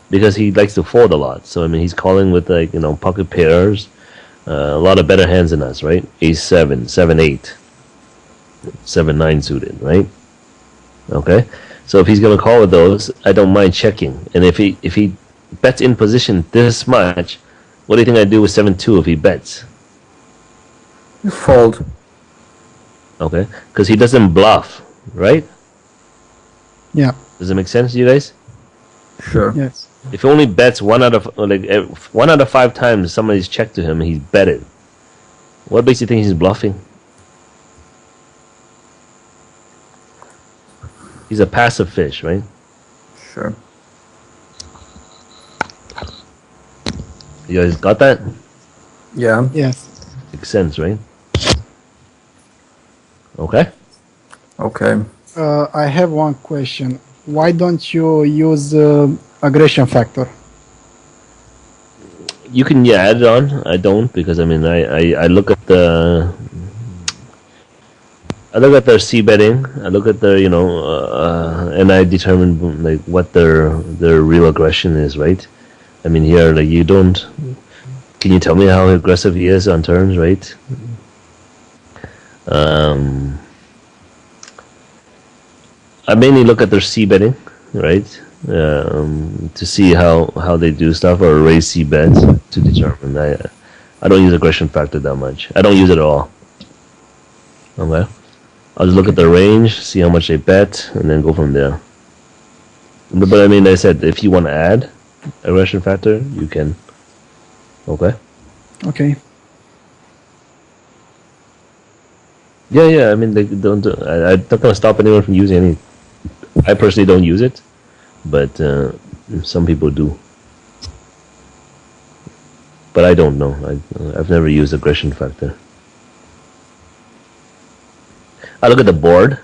Because he likes to fold a lot. So, I mean, he's calling with, like, pocket pairs. A lot of better hands than us, right? Ace 7, 7 8, 7 9 suited, right? Okay? So, if he's going to call with those, I don't mind checking. And if he bets in position this much, what do you think I do with 7 2 if he bets? You fold. Okay? Because he doesn't bluff, right? Yeah. Does it make sense to you guys? Sure. Yes. If he only bets 1 out of 5 times somebody's checked to him, he's betted. What makes you think he's bluffing? He's a passive fish, right? Sure. You guys got that? Yeah. Yes. Makes sense, right? Okay. Okay. I have one question. Why don't you use aggression factor? You can add it on. I don't because I mean I look at the their C betting. I look at their and I determine like what their real aggression is, right? I mean here like you don't. Can you tell me how aggressive he is on turns, right? I mainly look at their C betting, right? To see how they do stuff or raise C bets to determine. I don't use aggression factor that much. I don't use it at all. Okay, I'll just look at the range, see how much they bet, and then go from there. But I mean, like I said, if you want to add aggression factor, you can. Okay. Okay. Yeah. I mean, they don't. I'm not gonna stop anyone from using any. I personally don't use it, but some people do. But I don't know. I've never used aggression factor. I look at the board,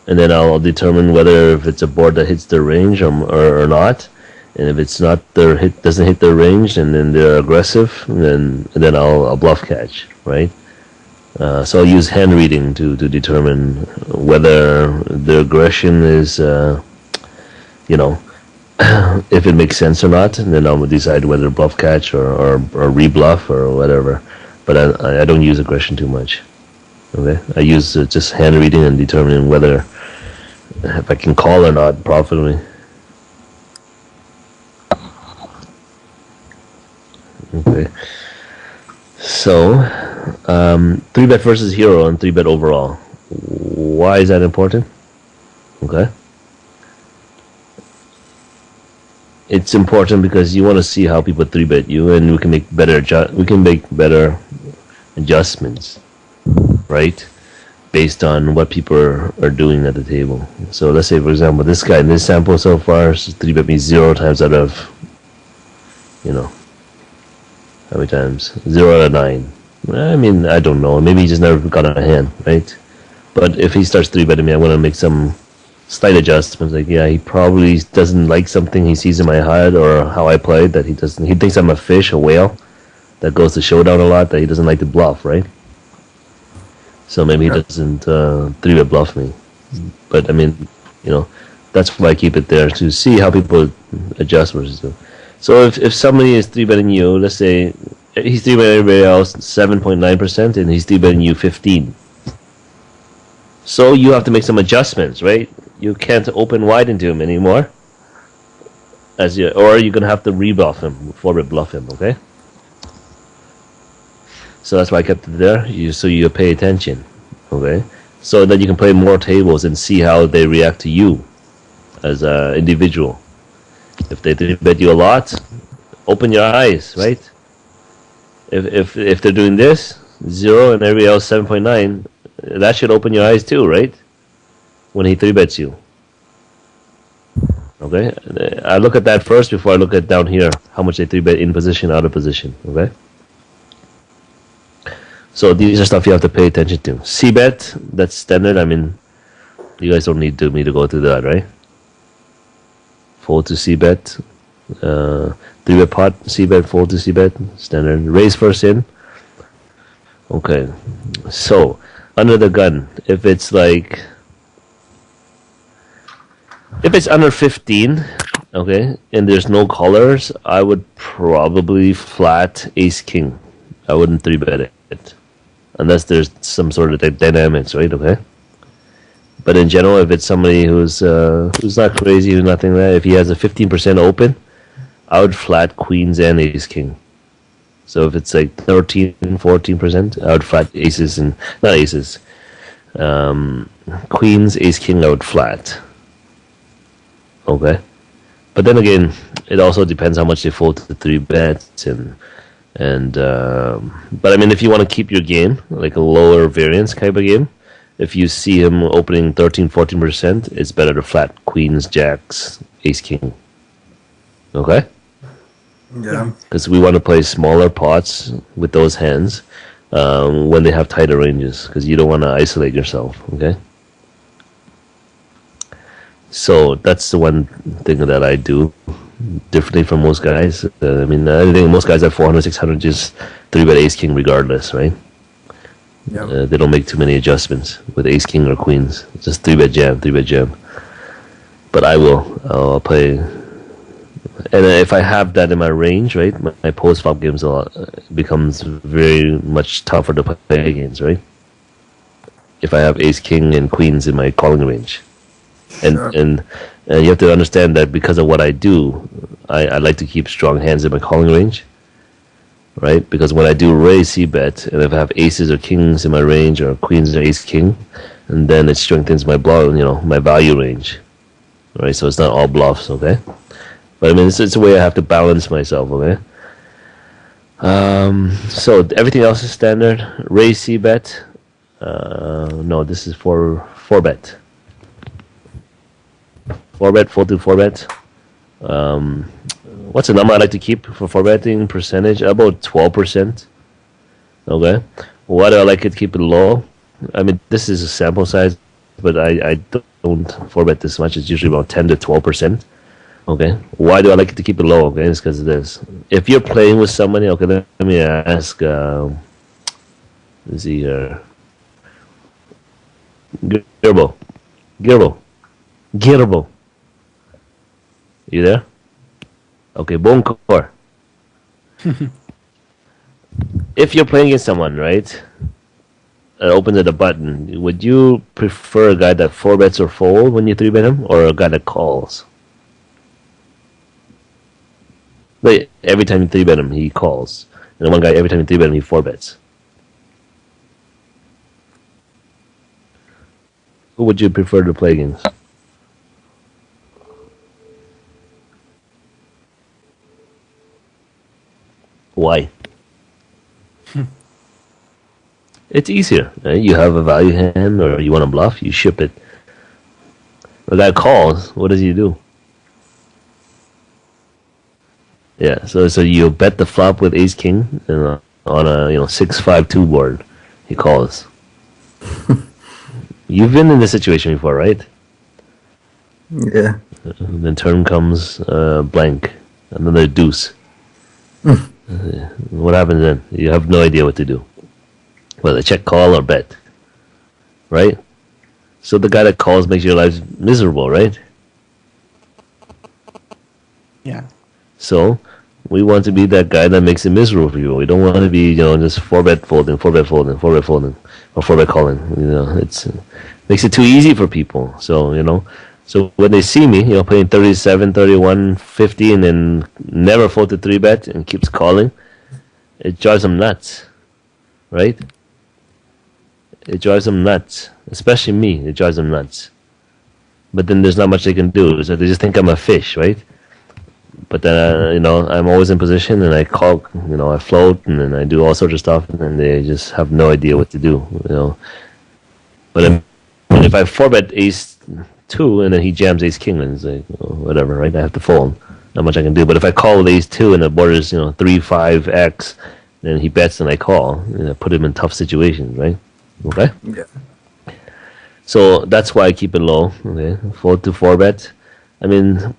and then I'll determine whether if it's a board that hits their range or not. And if it's not doesn't hit their range, and then they're aggressive, and then I'll bluff catch, right? So I'll use hand reading to determine whether the aggression is, if it makes sense or not, and then I'll decide whether bluff catch or rebluff or whatever. But I don't use aggression too much. Okay, I use just hand reading and determining whether if I can call or not profitably. Okay, so 3-bet versus hero and 3-bet overall. Why is that important? Okay, it's important because you want to see how people 3-bet you, and we can make better adjustments, right? Based on what people are doing at the table. So let's say, for example, this guy in this sample so far has 3-bet me 0 times out of, how many times? 0 out of 9. I mean, I don't know. Maybe he just never got a hand, right? But if he starts 3-betting me, I'm going to make some slight adjustments. Like, yeah, he probably doesn't like something he sees in my HUD or how I played that he doesn't. He thinks I'm a fish, a whale, that goes to showdown a lot, that he doesn't like to bluff, right? So maybe he doesn't 3-bet bluff me. But, I mean, that's why I keep it there, to see how people adjust versus do. So if somebody is 3-betting you, let's say he's 3-betting everybody else 7.9% and he's 3-betting you 15. So you have to make some adjustments, right? You can't open wide into him anymore. Or you're gonna have to rebluff him, 4-bet bluff him, okay? So that's why I kept it there. So you pay attention, okay? So that you can play more tables and see how they react to you as an individual. If they 3-bet you a lot, open your eyes, right? If they're doing this 0 and everybody else 7.9, that should open your eyes too, right? When he 3-bets you, Okay, I look at that first before I look at down here how much they 3-bet in position, out of position. Okay, so these are stuff you have to pay attention to. C-bet, that's standard. I mean, you guys don't need me to go through that, right? Fold to C-bet, 3-bet pot, C-bet, fold to C-bet, standard. Raise first in. Okay, so under the gun, if it's like, if it's under 15, okay, and there's no colors, I would probably flat ace king. I wouldn't 3-bet it, unless there's some sort of dynamics, right? Okay. But in general, if it's somebody who's not crazy, who's nothing like that, if he has a 15% open, I would flat queens and ace king. So if it's like 13, 14%, I would flat aces and not aces, queens, ace king. I would flat. Okay, but then again, it also depends how much they fold to the 3-bets but I mean, if you want to keep your game like a lower variance type of game, if you see him opening 13, 14%, it's better to flat queens, jacks, ace king. Okay. Yeah. Because we want to play smaller pots with those hands when they have tighter ranges, because you don't want to isolate yourself. Okay. So that's the one thing that I do differently from most guys. I mean, I think most guys at 400, 600 just 3-bet ace king regardless, right? Yeah. They don't make too many adjustments with ace king or queens. It's just 3-bet jam, 3-bet jam. But I will. I'll play. And if I have that in my range, right, my post-flop games becomes very much tougher to play against, right? If I have ace king and queens in my calling range. And you have to understand that because of what I do, I like to keep strong hands in my calling range, right? Because when I do raise C-bet, and if I have aces or kings in my range, or queens or ace king, and then it strengthens my my value range, right? So it's not all bluffs, okay? But I mean, it's a way I have to balance myself, okay? So everything else is standard. Raise C-bet. No, this is for 4-bet. 4-bet, fold to 4-bet. What's the number I like to keep for 4-betting percentage? About 12%. Okay. Why do I like it to keep it low? I mean, this is a sample size, but I don't 4-bet this much. It's usually about 10 to 12%. Okay. Why do I like it to keep it low? Okay, it's because of this. If you're playing with somebody, okay, let me ask. Let's see here. Gerbo. You there? Okay, Bonkor. If you're playing against someone, right, and opens at a button, would you prefer a guy that 4-bets or fold when you 3-bet him, or a guy that calls? Like, every time you 3-bet him, he calls. And one guy, every time you 3-bet him, he 4-bets. Who would you prefer to play against? Why? It's easier. Right? You have a value hand, or you want to bluff, you ship it. The guy calls, what does he do? Yeah, so you bet the flop with ace king and on a 6-5-2 board. He calls. You've been in this situation before, right? Yeah. Then turn comes blank, another deuce. What happens then? You have no idea what to do. Whether check, call, or bet, right? So the guy that calls makes your life miserable, right? Yeah. So we want to be that guy that makes it miserable for you. We don't want to be, just 4-bet folding, 4-bet folding, 4-bet folding, or 4-bet calling. It's makes it too easy for people. So so when they see me, playing 37, 31, 50, and then never fold to 3-bet and keeps calling, it drives them nuts, right? It drives them nuts, especially me. It drives them nuts. But then there's not much they can do, so they just think I'm a fish, right? But then, I'm always in position, and I call, I float, and then I do all sorts of stuff, and then they just have no idea what to do, But if I 4-bet ace 2, and then he jams ace king, and it's like, oh, whatever, right? I have to fold. Not much I can do. But if I call with ace 2 and the board is 3, 5, X, then he bets and I call. And I put him in tough situations, right? Okay. Yeah. So that's why I keep it low. Okay, fold to 4-bet. I mean,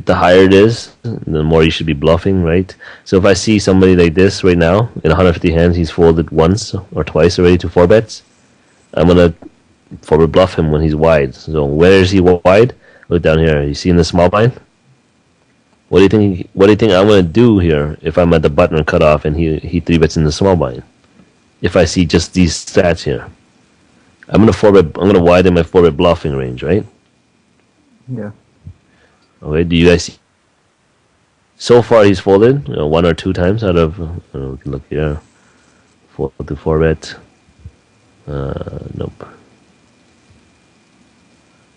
the higher it is, the more you should be bluffing, right? So if I see somebody like this right now in 150 hands, he's folded once or twice already to 4-bets. I'm gonna forward bluff him when he's wide. So where is he wide? Look down here. You see in the small blind? What do you think? What do you think I'm gonna do here if I'm at the button or cutoff and he 3-bets in the small blind? If I see just these stats here, I'm gonna widen my 4-bet bluffing range, right? Yeah. Okay. Do you guys see? So far, he's folded 1 or 2 times out of. We can look here. 4 to 4-bet. Nope.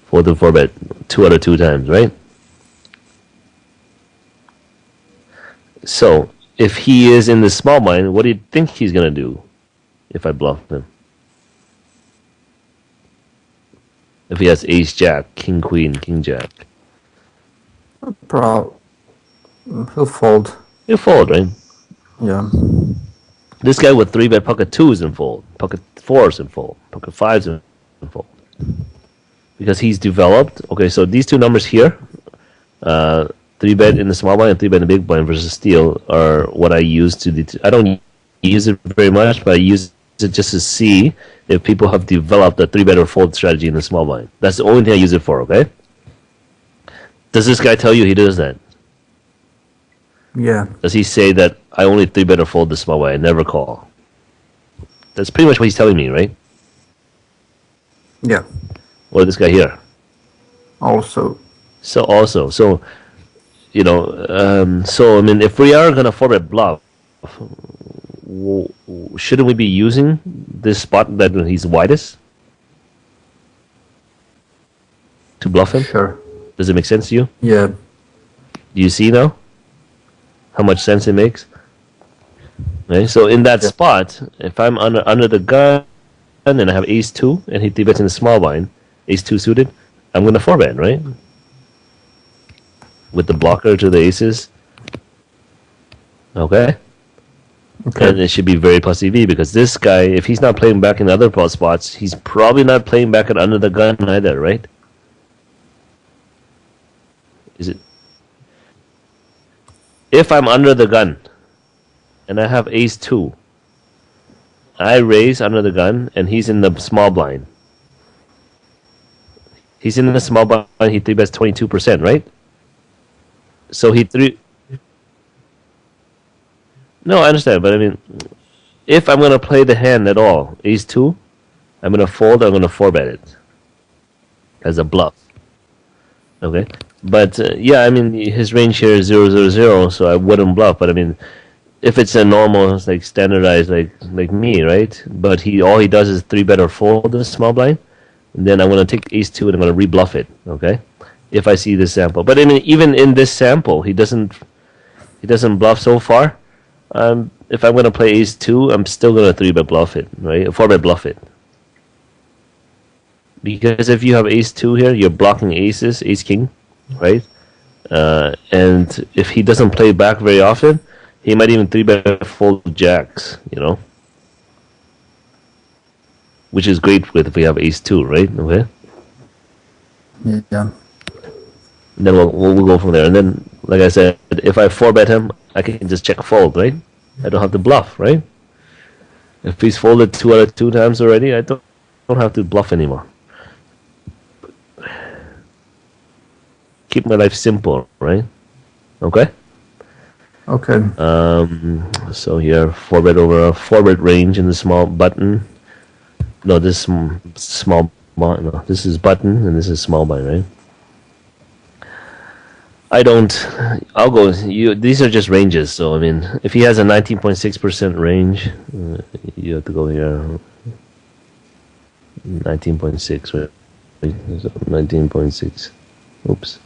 4 to 4-bet 2 out of 2 times, right? So if he is in the small blind, what do you think he's gonna do if I bluff him? If he has ace jack, king queen, king jack, He'll fold. you fold, right? Yeah. This guy with 3-bet pocket 2s in fold, pocket 4s in fold, pocket 5s in fold, because he's developed. Okay, so these two numbers here, 3-bet in the small blind and 3-bet in the big blind versus steal, are what I use to. I don't use it very much, but I use it just to see if people have developed a 3-bet or fold strategy in the small blind. That's the only thing I use it for. Okay. Does this guy tell you he does that? Yeah. Does he say that I only 3-bet or fold the small blind, I never call? That's pretty much what he's telling me, right? Yeah. Or this guy here. Also. So I mean, if we are gonna 4-bet bluff, shouldn't we be using this spot that he's widest to bluff him? Sure. Does it make sense to you? Yeah. Do you see now how much sense it makes? Right. So in that spot, if I'm under the gun and I have ace 2 and he 3-bets in the small blind, ace 2 suited, I'm gonna 4-bet, right? With the blocker to the aces. Okay. And it should be very plus EV because this guy, if he's not playing back in other spots, he's probably not playing back at under the gun either, right? Is it? If I'm under the gun and I have ace 2, I raise under the gun and he's in the small blind. He's in the small blind, he 3-bets 22%, right? So he 3. No, I understand, but I mean, if I'm going to play the hand at all, ace 2, I'm going to fold, I'm going to 4-bet it as a bluff. Okay? But, yeah, I mean, his range here is 0-0-0, so I wouldn't bluff. But, I mean, if it's a normal, like, standardized, like me, right? But all he does is 3-bet or fold the small blind, and then I'm going to take ace 2 and I'm going to rebluff it, okay? If I see this sample. But, I mean, even in this sample, he doesn't bluff so far. If I'm going to play ace 2, I'm still going to 3-bet bluff it, right? 4-bet bluff it. Because if you have ace 2 here, you're blocking aces, ace king, right? And if he doesn't play back very often, he might even 3-bet fold jacks, which is great with if we have ace 2, right? Okay. Yeah. And then we'll go from there. And then, like I said, if I 4-bet him, I can just check fold, right? I don't have to bluff, right? If he's folded 2 out of 2 times already, I don't have to bluff anymore. Keep my life simple, right? Okay. Okay. So here, 4-bet over a 4-bet range in the small button. No, this small. No, this is button and this is small blind, right? I'll go. These are just ranges. So I mean, if he has a 19.6% range, you have to go here. 19.6, right? 19.6. Oops.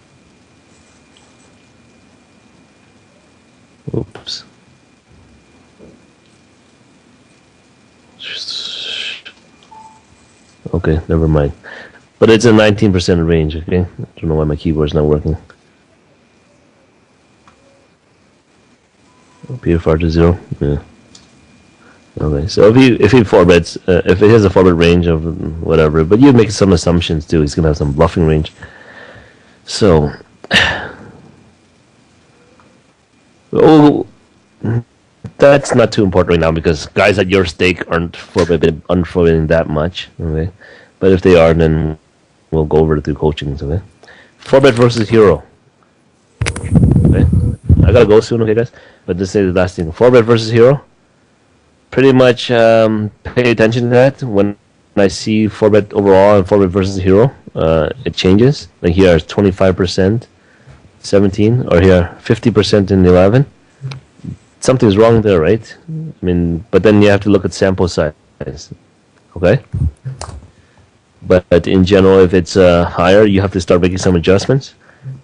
Okay, never mind. But it's a 19% range, okay? I don't know why my keyboard's not working. PFR to 0, yeah. Okay, so if he 4-bets, if it has a 4-bet range of whatever, but you make some assumptions too, he's gonna have some bluffing range. So, oh, that's not too important right now because guys at your stake aren't 4-betting that much, okay? But if they are, then we'll go over it through coachings, okay? 4-bet versus hero. Okay, I gotta go soon, okay, guys? But this is the last thing. 4-bet versus hero. Pretty much pay attention to that. When I see 4-bet overall and 4-bet versus hero, it changes. Like here it's 25%, 17, or here 50% in 11. Something's wrong there, right? I mean, but then you have to look at sample size. Okay? But in general, if it's higher, you have to start making some adjustments.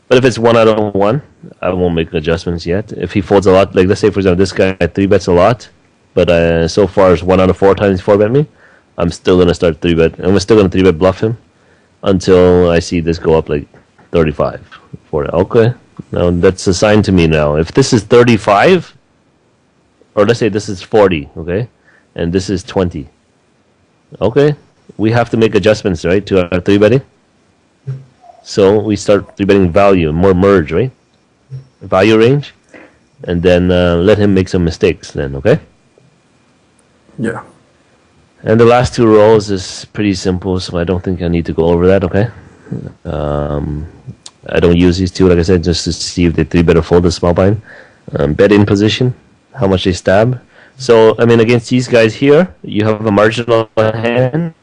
But if it's 1 out of 1, I won't make adjustments yet. If he folds a lot, like let's say for example, this guy 3-bets a lot, but so far it's 1 out of 4 times 4-bet me, I'm still gonna start 3-bet, and we're still gonna 3-bet bluff him until I see this go up like 35, 40. Okay, now that's a sign to me now. If this is 35, or let's say this is 40, okay, and this is 20, okay, we have to make adjustments, right, to our 3-betting. So we start 3-betting value, more merge, right? Value range, and then let him make some mistakes then, okay? Yeah. And the last 2 rows is pretty simple, so I don't think I need to go over that, okay? I don't use these 2, like I said, just to see if they 3-bet or fold the small blind. Bet in position, how much they stab. So, I mean, against these guys here, you have a marginal hand.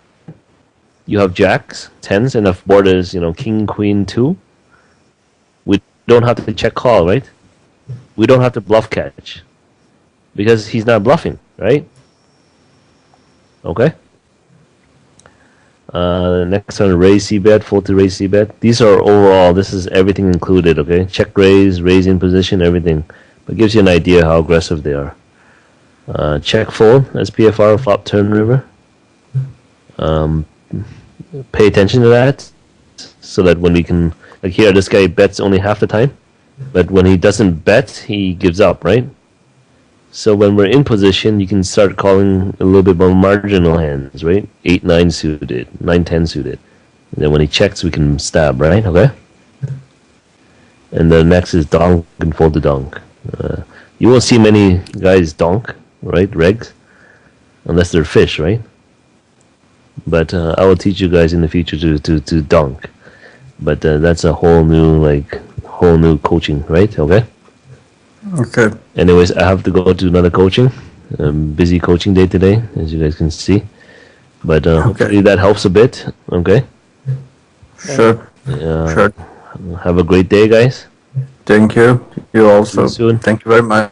You have jacks, 10s, and if board is, king, queen, 2, we don't have to check call, right? We don't have to bluff catch because he's not bluffing, right? Okay. Next one, raise c-bet, fold to raise c-bet. These are overall, this is everything included, okay? Check raise, raise in position, everything. But gives you an idea how aggressive they are. Check fold, SPFR, flop turn river. Pay attention to that so that when we can, like here, this guy bets only half the time, but when he doesn't bet, he gives up, right? So when we're in position, you can start calling a little bit more marginal hands, right? 8-9 suited, 9-10 suited. And then when he checks, we can stab, right? Okay? And the next is donk and fold the donk. You won't see many guys donk, right? Regs, unless they're fish, right? But I will teach you guys in the future to donk. But that's a whole new coaching, right? Okay? Okay. Anyways, I have to go to another coaching. Busy coaching day today, as you guys can see. But hopefully that helps a bit. Okay? Sure. Sure. Have a great day, guys. Thank you. You also. See you soon. Thank you very much.